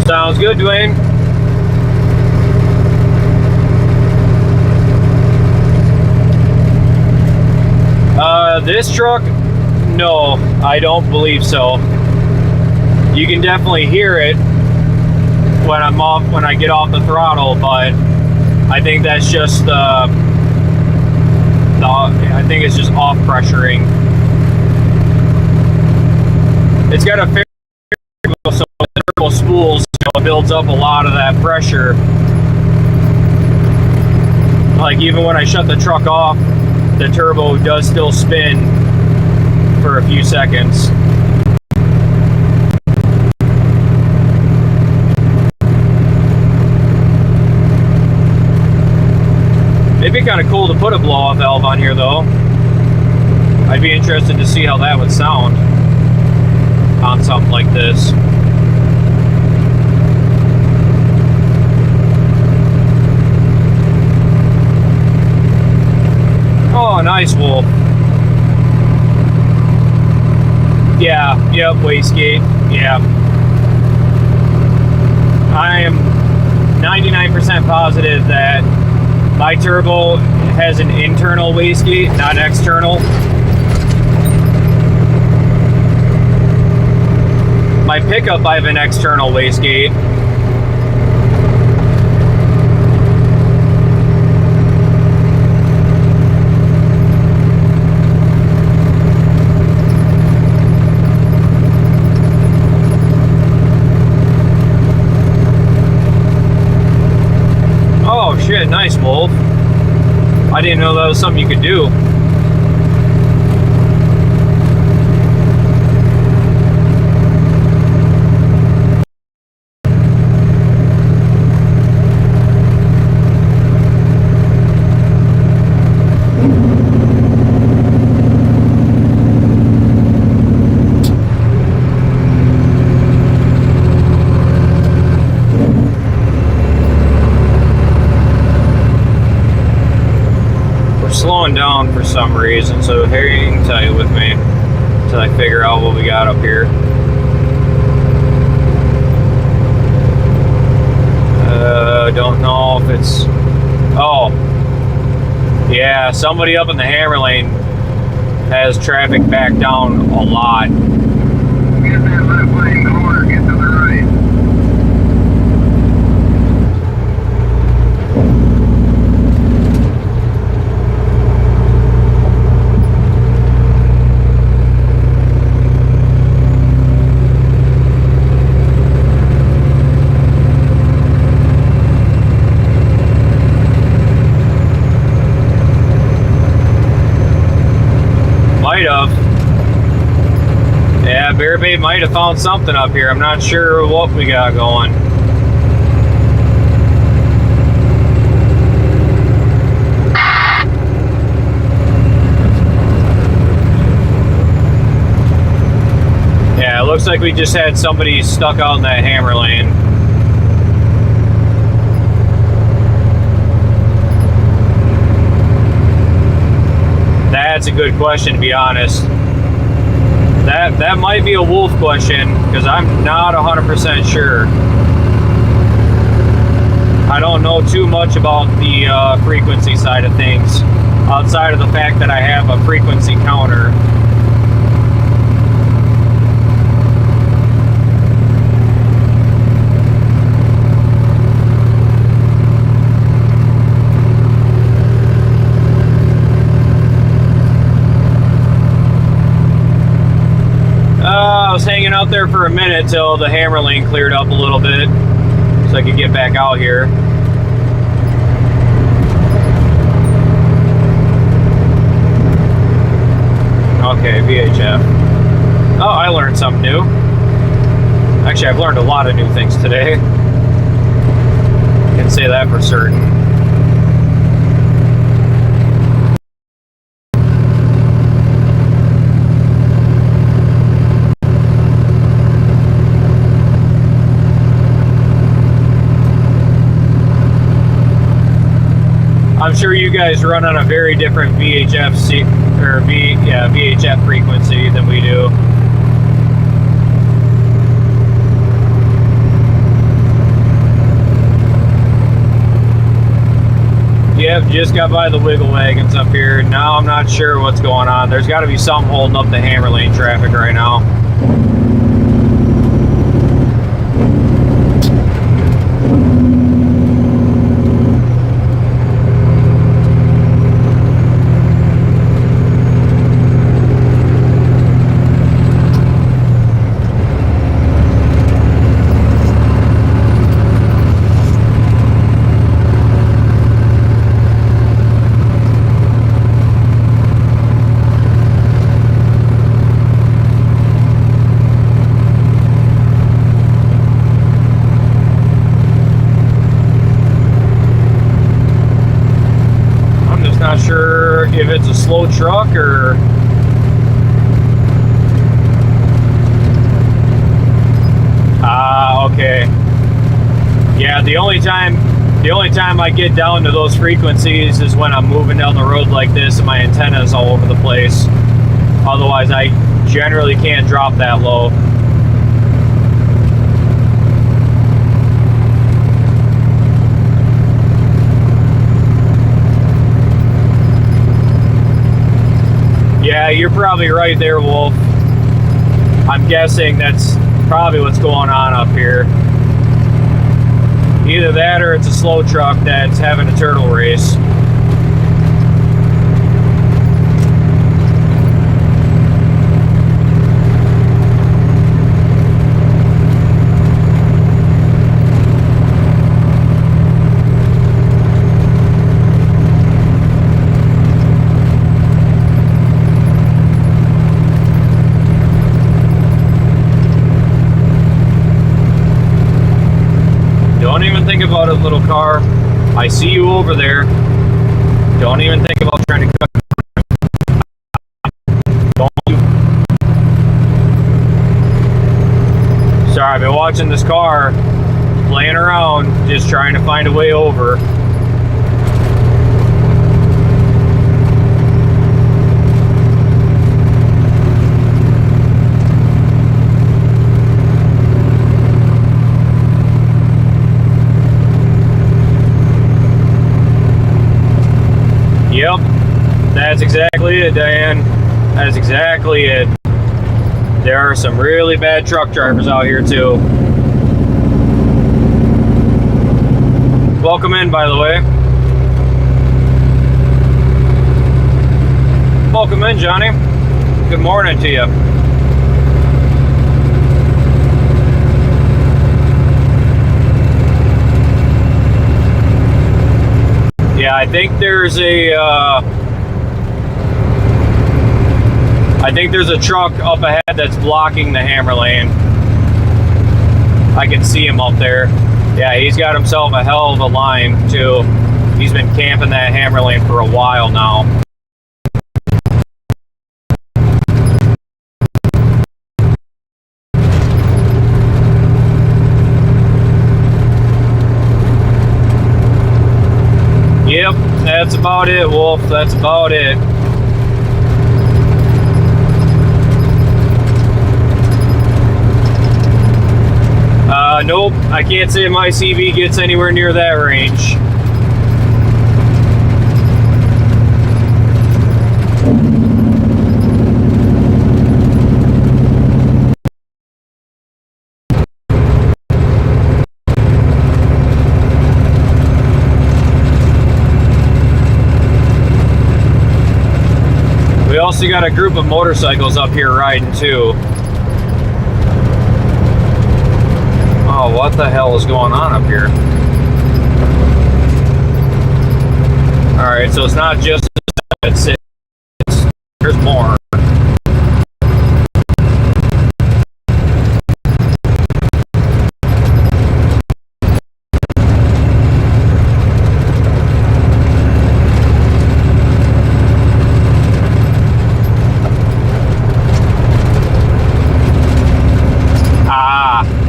Sounds good, Dwayne. This truck, no, I don't believe so. You can definitely hear it when I get off the throttle, but I think that's just I think it's just off pressuring. It's got a fair so the turbo spools, you know, builds up a lot of that pressure. Like even when I shut the truck off, the turbo does still spin for a few seconds. It'd be kind of cool to put a blow-off valve on here though. I'd be interested to see how that would sound on something like this. Oh, nice, Wolf. Yeah, yep, wastegate, yeah. I am 99% positive that my turbo has an internal wastegate, not external. My pickup, I have an external wastegate. Oh shit, nice, Wolf. I didn't know that was something you could do. Slowing down for some reason, so hang tight with me until I figure out what we got up here. Don't know if it's... Oh, yeah, somebody up in the hammer lane has traffic back down a lot. Get that left lane corner, get to the right. might have. Yeah, Bearbait might have found something up here. I'm not sure what we got going. Yeah, it looks like we just had somebody stuck out in that hammer lane. That's a good question, to be honest. That might be a wolf question, because I'm not 100% sure. I don't know too much about the frequency side of things, outside of the fact that I have a frequency counter. I was hanging out there for a minute till the hammer lane cleared up a little bit so I could get back out here. Okay, VHF. Oh, I learned something new. Actually, I've learned a lot of new things today. I can say that for certain. I'm sure you guys run on a very different VHF frequency than we do. Yep, just got by the wiggle wagons up here. Now I'm not sure what's going on. There's got to be something holding up the hammer lane traffic right now. Not sure if it's a slow truck or okay. Yeah, the only time I get down to those frequencies is when I'm moving down the road like this and my antenna is all over the place. Otherwise, I generally can't drop that low. Yeah, you're probably right there, Wolf. I'm guessing that's probably what's going on up here. Either that or it's a slow truck that's having a turtle race. Don't even think about it, little car. I see you over there. Don't even think about trying to cut. Don't you. Sorry, I've been watching this car playing around, just trying to find a way over. Yep, that's exactly it, Diane. That's exactly it. There are some really bad truck drivers out here too. Welcome in, by the way. Welcome in, Johnny. Good morning to you. Yeah, I think there's a I think there's a truck up ahead that's blocking the hammer lane. I can see him up there. Yeah, he's got himself a hell of a line too. He's been camping that hammer lane for a while now. Yep, that's about it, Wolf. That's about it. Nope, I can't say my CV gets anywhere near that range. We also got a group of motorcycles up here riding too. Oh, what the hell is going on up here? Alright, so it's not just it's there's more.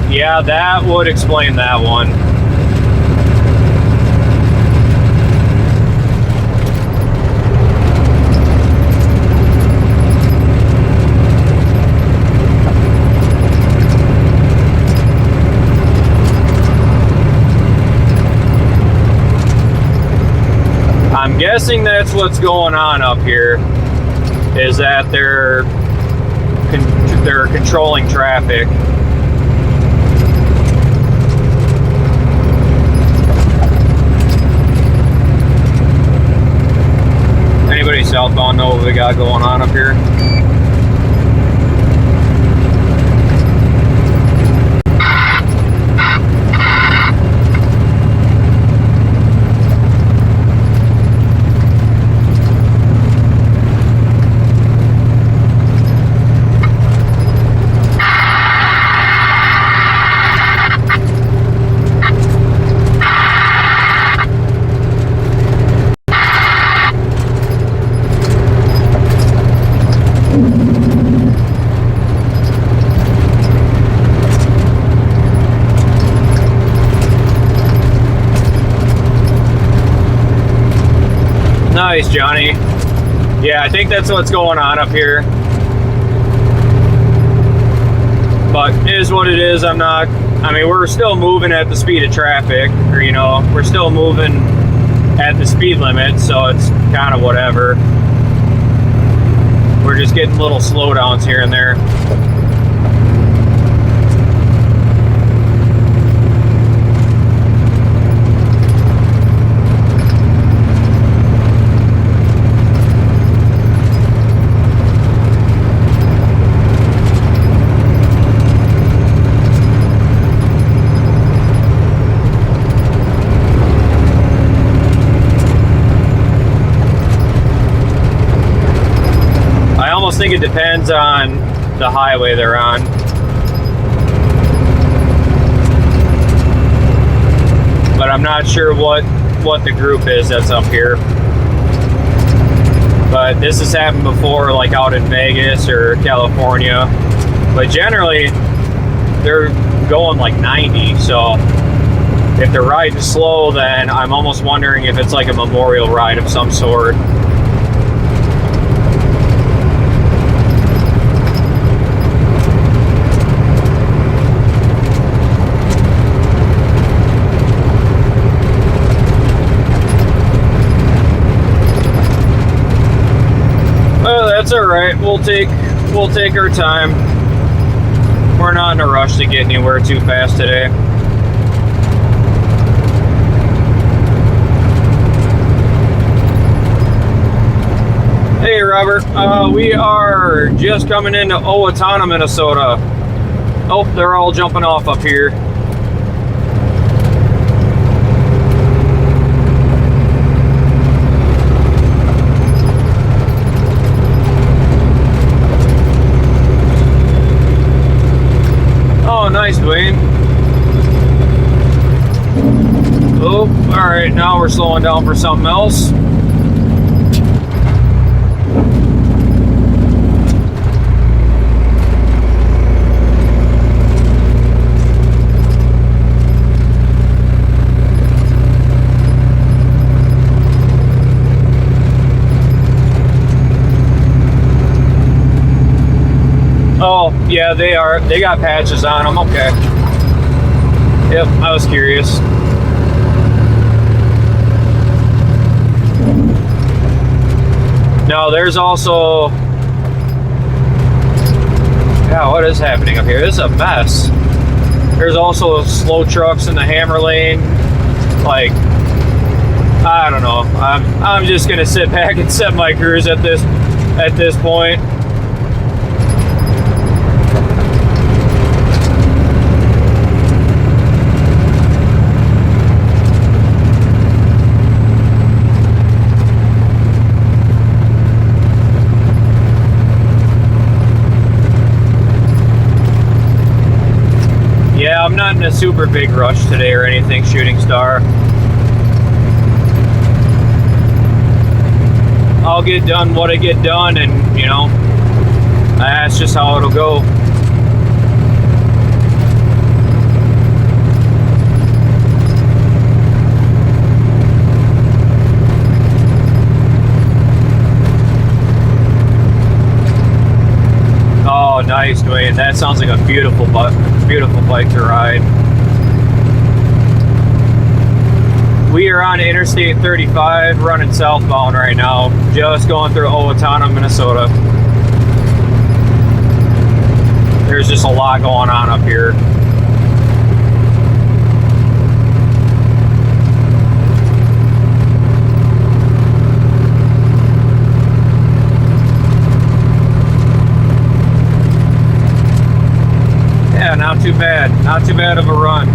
Yeah, that would explain that one. I'm guessing that's what's going on up here, is that they're controlling traffic. Anybody southbound know what we got going on up here? Nice, Johnny. Yeah, I think that's what's going on up here. But it is what it is. I mean, we're still moving at the speed of traffic, or, you know, we're still moving at the speed limit, so it's kind of whatever. We're just getting little slowdowns here and there. I think it depends on the highway they're on. But I'm not sure what the group is that's up here. But this has happened before, like out in Vegas or California. But generally, they're going like 90. So if they're riding slow, then I'm almost wondering if it's like a memorial ride of some sort. That's all right. We'll take our time. We're not in a rush to get anywhere too fast today. Hey, Robert. We are just coming into Owatonna, Minnesota. Oh, they're all jumping off up here. right, now we're slowing down for something else. Oh, yeah, they are. They got patches on them. Okay. Yep, I was curious. Now, there's also... Yeah, what is happening up here? This is a mess. There's also slow trucks in the hammer lane. Like, I don't know. I'm just gonna sit back and set my cruise at this point. Yeah, I'm not in a super big rush today or anything, Shooting Star. I'll get done what I get done, and, you know, that's just how it'll go. Oh, nice, Dwayne. That sounds like a beautiful bike to ride. We are on Interstate 35, running southbound right now, just going through Owatonna, Minnesota. There's just a lot going on up here. Yeah, not too bad. Not too bad of a run.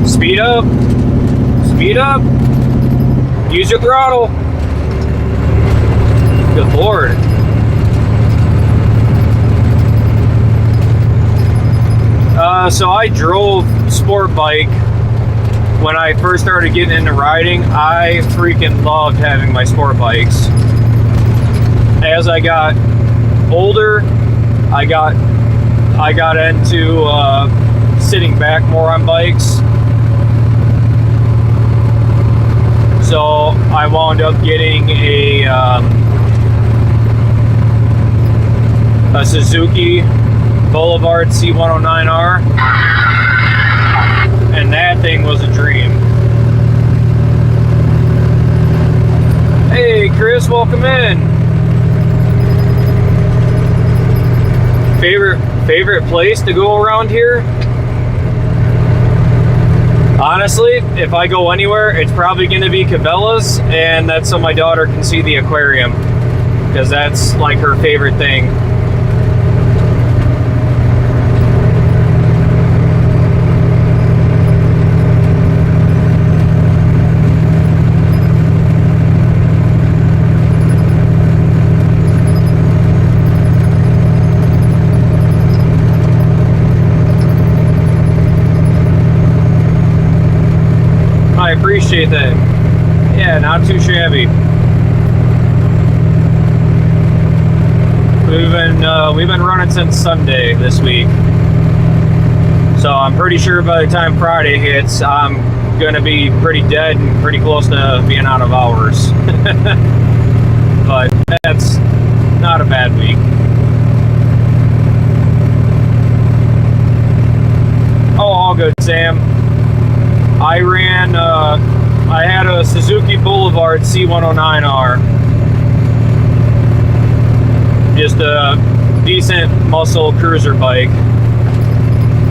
Speed up. Speed up. Use your throttle. Good Lord. So I drove sport bike when I first started getting into riding. I freaking loved having my sport bikes. As I got older, I got into sitting back more on bikes. So I wound up getting a Suzuki Boulevard C109R, and that thing was a dream. Hey Chris, welcome in. Favorite place to go around here? Honestly, if I go anywhere, it's probably going to be Cabela's, and that's so my daughter can see the aquarium, because that's like her favorite thing. I appreciate that. Yeah, not too shabby. We've been running since Sunday this week, so I'm pretty sure by the time Friday hits, I'm gonna be pretty dead and pretty close to being out of hours. But that's not a bad week. Oh, all good, Sam. I had a Suzuki Boulevard C109R. Just a decent muscle cruiser bike.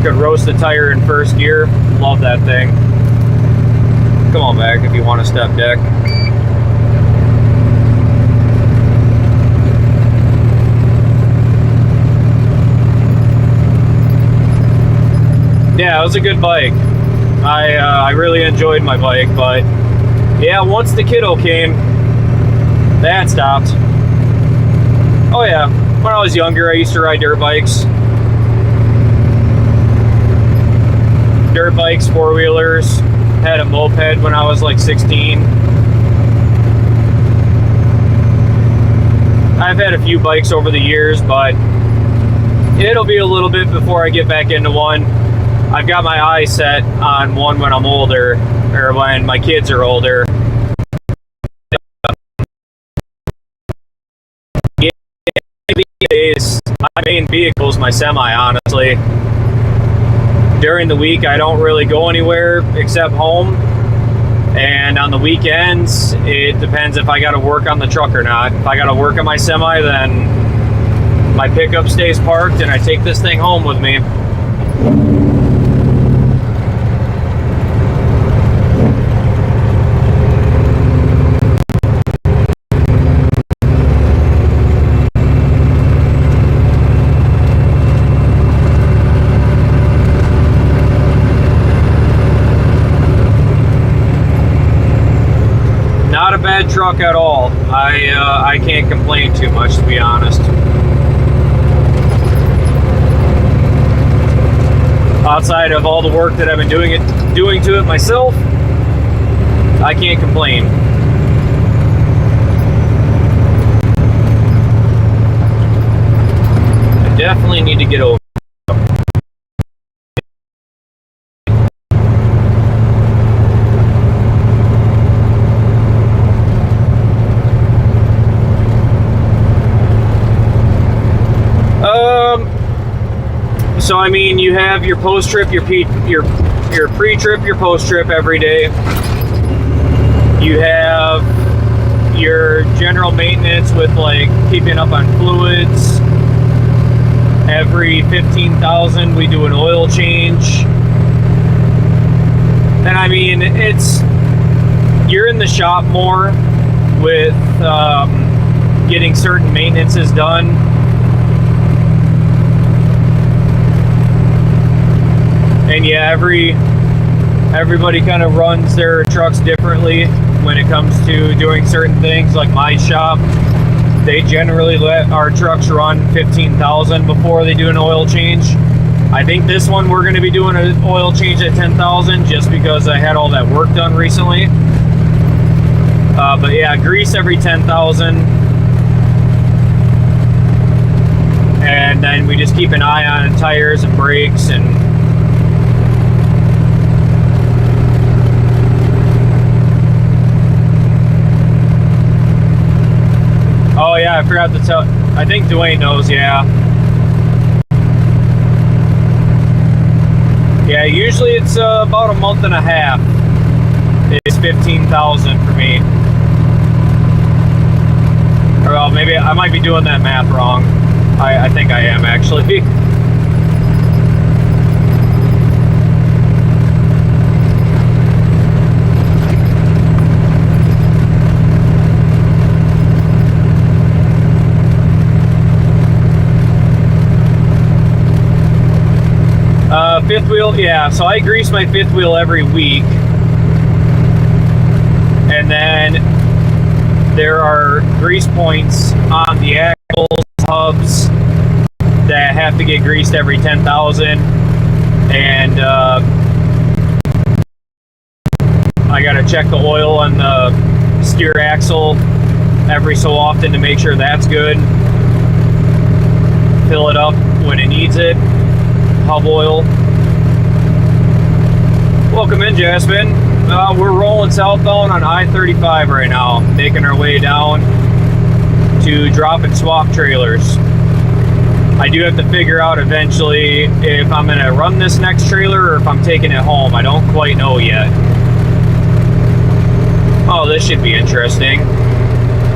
Could roast the tire in first gear. Love that thing. Come on back if you want a step deck. Yeah, it was a good bike. I really enjoyed my bike, but yeah, once the kiddo came, that stopped. Oh yeah, when I was younger, I used to ride dirt bikes. Dirt bikes, four-wheelers. Had a moped when I was like 16. I've had a few bikes over the years, but it'll be a little bit before I get back into one. I've got my eyes set on one when I'm older, or when my kids are older. These days, my main vehicle is my semi, honestly. During the week, I don't really go anywhere except home. And on the weekends, it depends if I got to work on the truck or not. If I got to work on my semi, then my pickup stays parked and I take this thing home with me. Not a bad truck at all. I can't complain too much, to be honest. Outside of all the work that I've been doing to it myself, I can't complain. I definitely need to get over. So I mean, you have your post-trip, your pre-trip, your post-trip every day. You have your general maintenance with like keeping up on fluids. Every 15,000 we do an oil change. And I mean, you're in the shop more with getting certain maintenances done. And yeah, everybody kind of runs their trucks differently when it comes to doing certain things. Like my shop, they generally let our trucks run 15,000 before they do an oil change. I think this one we're going to be doing an oil change at 10,000 just because I had all that work done recently. But yeah, grease every 10,000. And then we just keep an eye on tires and brakes and oh yeah, I forgot to tell. I think Dwayne knows, yeah. Yeah, usually it's about a month and a half. It's 15,000 for me. Or well, maybe I might be doing that math wrong. I think I am actually. Fifth wheel, yeah, so I grease my fifth wheel every week. And then there are grease points on the axles, hubs that have to get greased every 10,000. And I gotta check the oil on the steer axle every so often to make sure that's good. Fill it up when it needs it. Hub oil. Welcome in, Jasmine. We're rolling southbound on I-35 right now, making our way down to drop and swap trailers. I do have to figure out eventually if I'm going to run this next trailer or if I'm taking it home. I don't quite know yet. Oh, this should be interesting.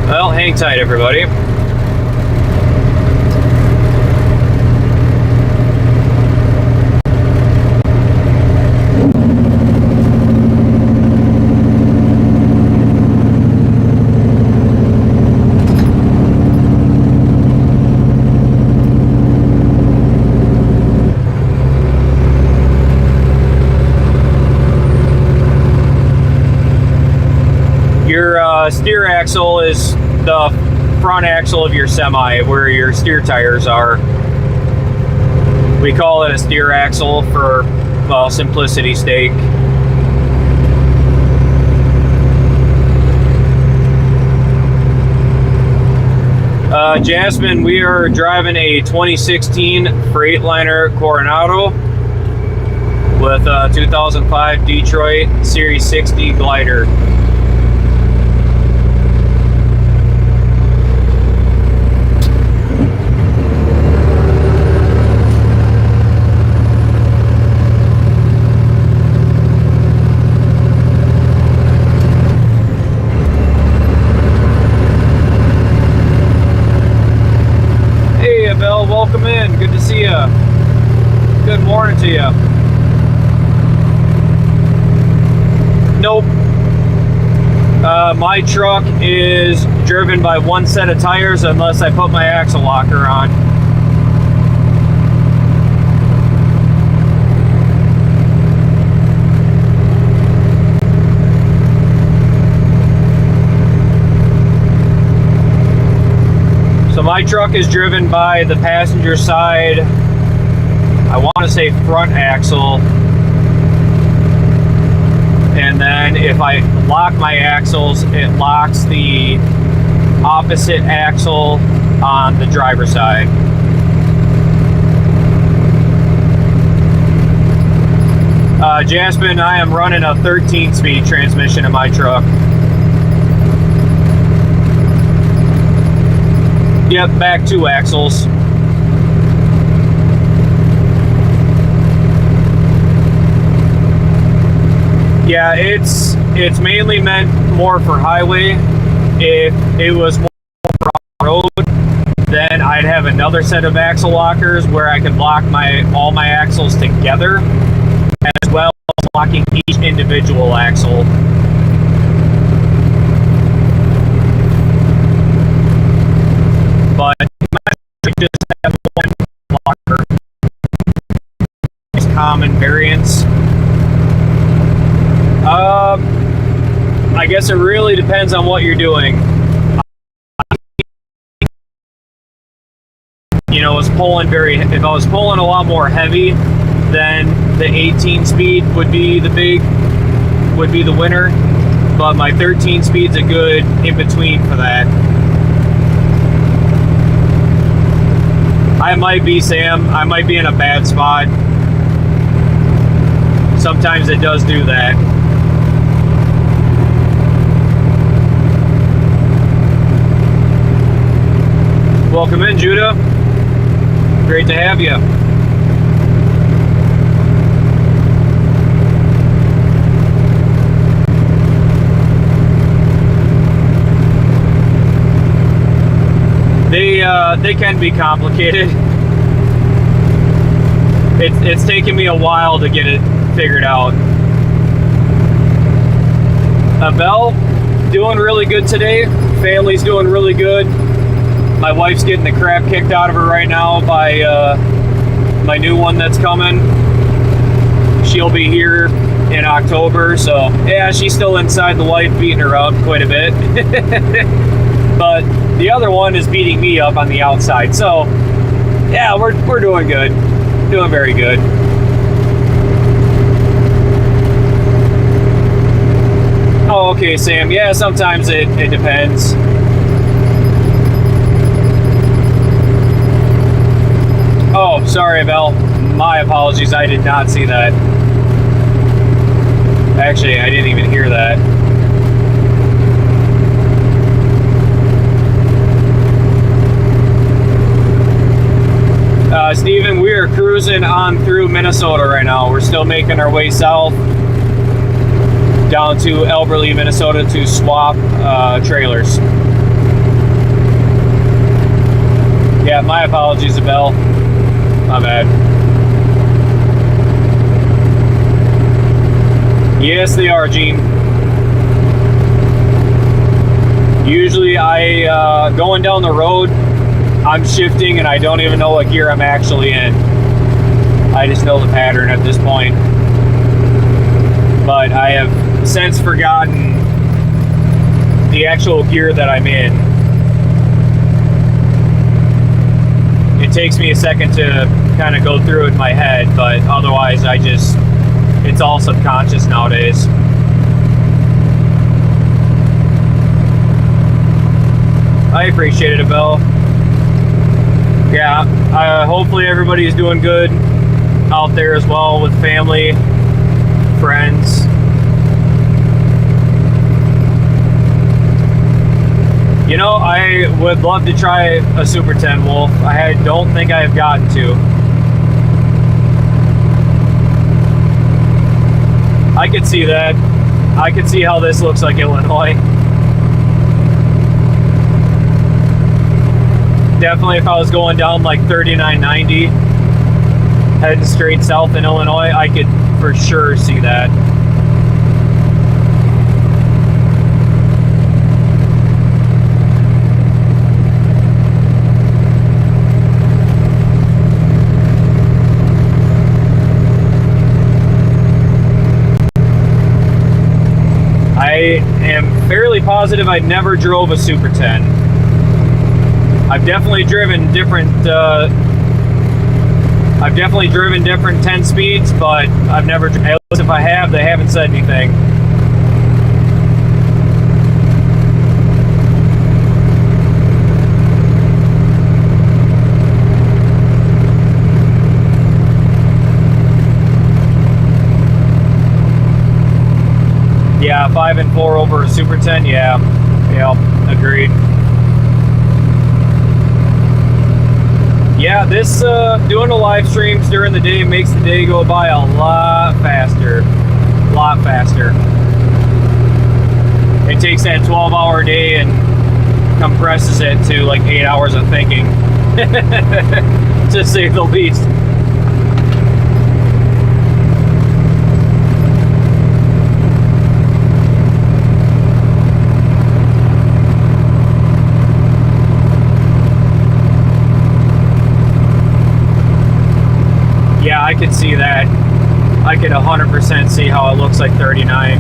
Well, hang tight, everybody. Your steer axle is the front axle of your semi, where your steer tires are. We call it a steer axle for, well, simplicity's sake. Jasmine, we are driving a 2016 Freightliner Coronado with a 2005 Detroit Series 60 glider. Welcome in. Good to see you. Good morning to you. Nope. My truck is driven by one set of tires unless I put my axle locker on. So my truck is driven by the passenger side, I want to say front axle, and then if I lock my axles, it locks the opposite axle on the driver's side. Jasmine, I am running a 13-speed transmission in my truck. Yep, back two axles. Yeah, it's mainly meant more for highway. If it was more for off-road, then I'd have another set of axle lockers where I could lock all my axles together, as well as locking each individual axle. But I just have one locker. It's common variance. I guess it really depends on what you're doing. You know, if I was pulling a lot more heavy, then the 18 speed would be the winner. But my 13 speed's a good in between for that. I might be, Sam. I might be in a bad spot. Sometimes it does do that. Welcome in, Judah. Great to have you. They can be complicated. It's taken me a while to get it figured out. Belle, doing really good today. Family's doing really good. My wife's getting the crap kicked out of her right now by my new one that's coming. She'll be here in October, so yeah, she's still inside. The wife beating her up quite a bit. But the other one is beating me up on the outside. So yeah, we're doing good. Doing very good. Oh, okay, Sam. Yeah, sometimes it depends. Oh, sorry, Belle. My apologies. I did not see that. Actually, I didn't even hear that. Steven, we are cruising on through Minnesota right now. We're still making our way south down to Elberly, Minnesota to swap trailers. Yeah, my apologies, Belle. My bad. Yes, they are, Gene. Usually going down the road, I'm shifting and I don't even know what gear I'm actually in. I just know the pattern at this point. But I have since forgotten the actual gear that I'm in. It takes me a second to kind of go through it in my head, but otherwise it's all subconscious nowadays. I appreciate it, Bill. Yeah, hopefully everybody's doing good out there as well with family, friends. You know, I would love to try a Super 10 Wolf. I don't think I have gotten to. I could see that. I could see how this looks like Illinois. Definitely if I was going down like 3990, heading straight south in Illinois, I could for sure see that. I am fairly positive I never drove a Super 10. I've definitely driven different 10 speeds, but I've never, at least if I have, they haven't said anything. Yeah, 5 and 4 over a Super 10, yeah, agreed. Yeah, this doing the live streams during the day makes the day go by a lot faster. It takes that 12-hour day and compresses it to like 8 hours of thinking, to say the least. Yeah, I could see that. I could 100% see how it looks like 39.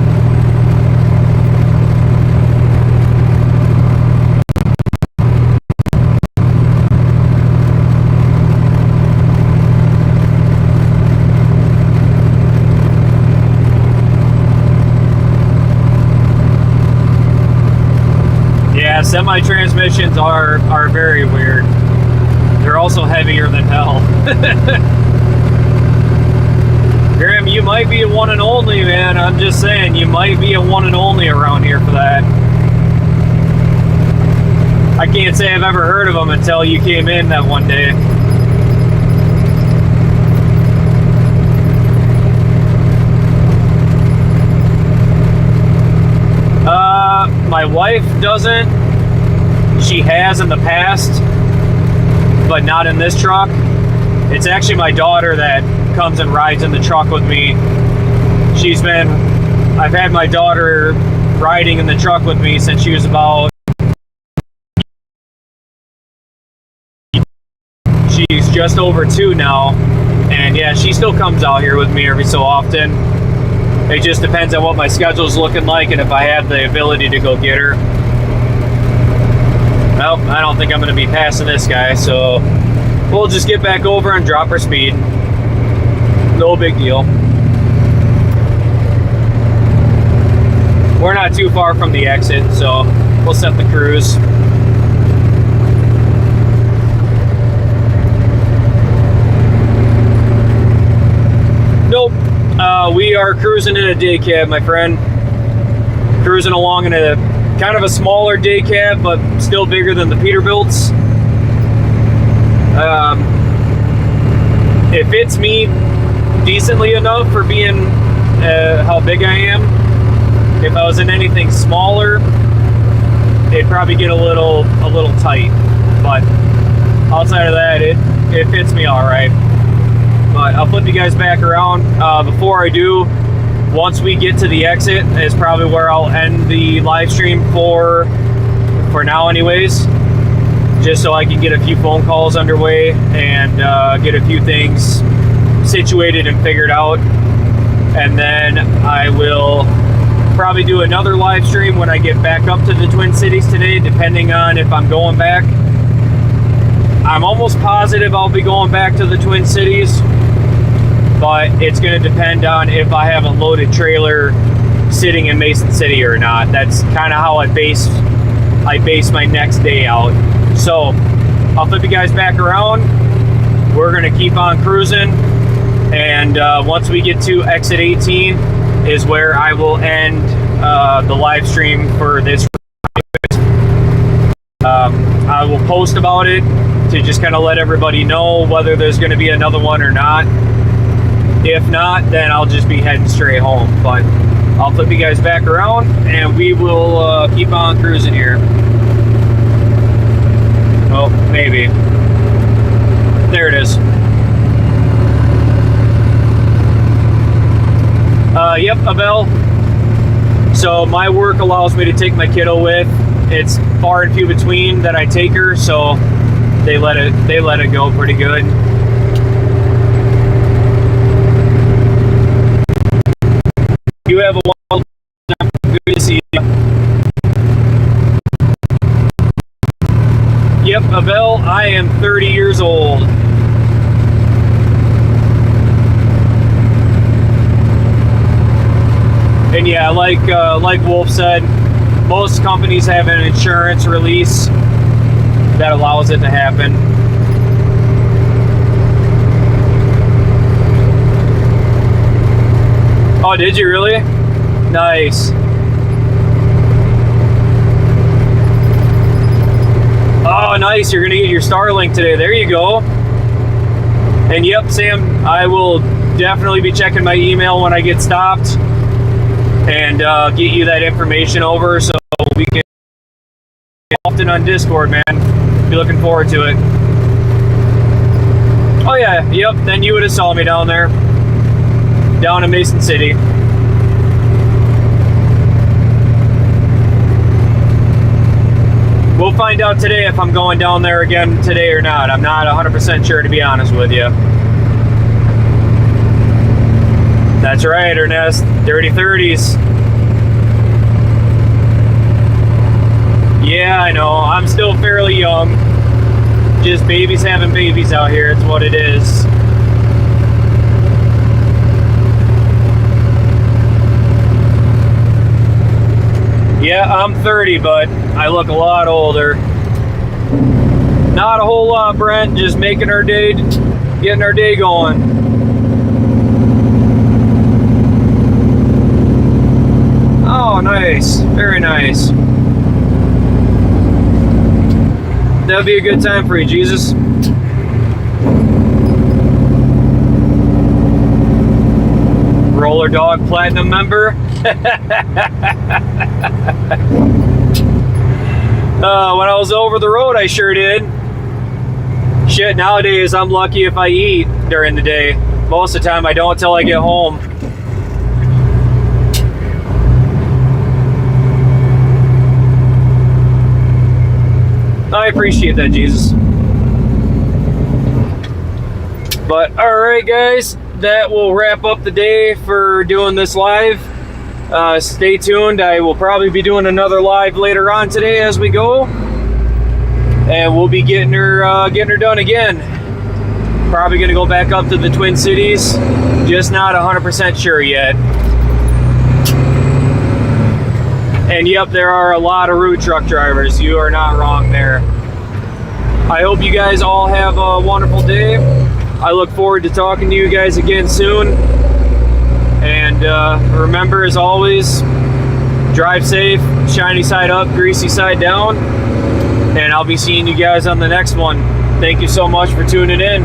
Yeah, semi-transmissions are very weird. They're also heavier than hell. Graham, you might be a one and only, man. I'm just saying, you might be a one and only around here for that. I can't say I've ever heard of them until you came in that one day. My wife doesn't. She has in the past, but not in this truck. It's actually my daughter that comes and rides in the truck with me. I've had my daughter riding in the truck with me since she was about, she's just over 2 now, and yeah, she still comes out here with me every so often. It just depends on what my schedule's looking like and if I have the ability to go get her. Well, I don't think I'm going to be passing this guy, so we'll just get back over and drop her speed. No big deal. We're not too far from the exit, so we'll set the cruise. Nope. We are cruising in a day cab, my friend. Cruising along in a kind of a smaller day cab, but still bigger than the Peterbilts. It fits me decently enough for being how big I am. If I was in anything smaller, it'd probably get a little tight. But outside of that, it fits me all right. But I'll flip you guys back around. Before I do, once we get to the exit is probably where I'll end the live stream for now anyways, just so I can get a few phone calls underway and get a few things situated and figured out, and then I will Probably do another live stream when I get back up to the Twin Cities today, depending on if I'm going back. I'm almost positive I'll be going back to the Twin Cities, but it's going to depend on if I have a loaded trailer sitting in Mason City or not. That's kind of how I base my next day out. So I'll flip you guys back around. We're going to keep on cruising, and once we get to exit 18 is where I will end the live stream for this. I will post about it to just kind of let everybody know whether there's going to be another one or not. If not, then I'll just be heading straight home. But I'll flip you guys back around, and we will keep on cruising here. Oh, maybe. There it is. Yep, a bell. So my work allows me to take my kiddo with. It's far and few between that I take her, so they let it go pretty good. You have a wild time. Good to see you. Yep, Abel, I am 30 years old. And yeah, like Wolf said, most companies have an insurance release that allows it to happen. Oh, did you really? Nice. Oh, nice. You're going to get your Starlink today. There you go. And yep, Sam, I will definitely be checking my email when I get stopped and get you that information over so we can get often on Discord, man. Be looking forward to it. Oh, yeah. Yep. Then you would have saw me down there. Down in Mason City. We'll find out today if I'm going down there again today or not. I'm not 100% sure, to be honest with you. That's right, Ernest. Dirty 30s. Yeah, I know. I'm still fairly young. Just babies having babies out here. It's what it is. Yeah, I'm 30, but I look a lot older. Not a whole lot, Brent. Just making our day, getting our day going. Oh, nice. Very nice. That'll be a good time for you, Jesus. Roller Dog Platinum member. When I was over the road, I sure did. Shit, nowadays I'm lucky if I eat during the day. Most of the time I don't until I get home. I appreciate that, Jesus. But alright, guys, that will wrap up the day for doing this live. Stay tuned. I will probably be doing another live later on today as we go, and we'll be getting her done again. Probably gonna go back up to the Twin Cities, just not 100% sure yet. And yep, there are a lot of root truck drivers. You are not wrong there. I hope you guys all have a wonderful day. I look forward to talking to you guys again soon. And remember, as always, drive safe, shiny side up, greasy side down. And I'll be seeing you guys on the next one. Thank you so much for tuning in.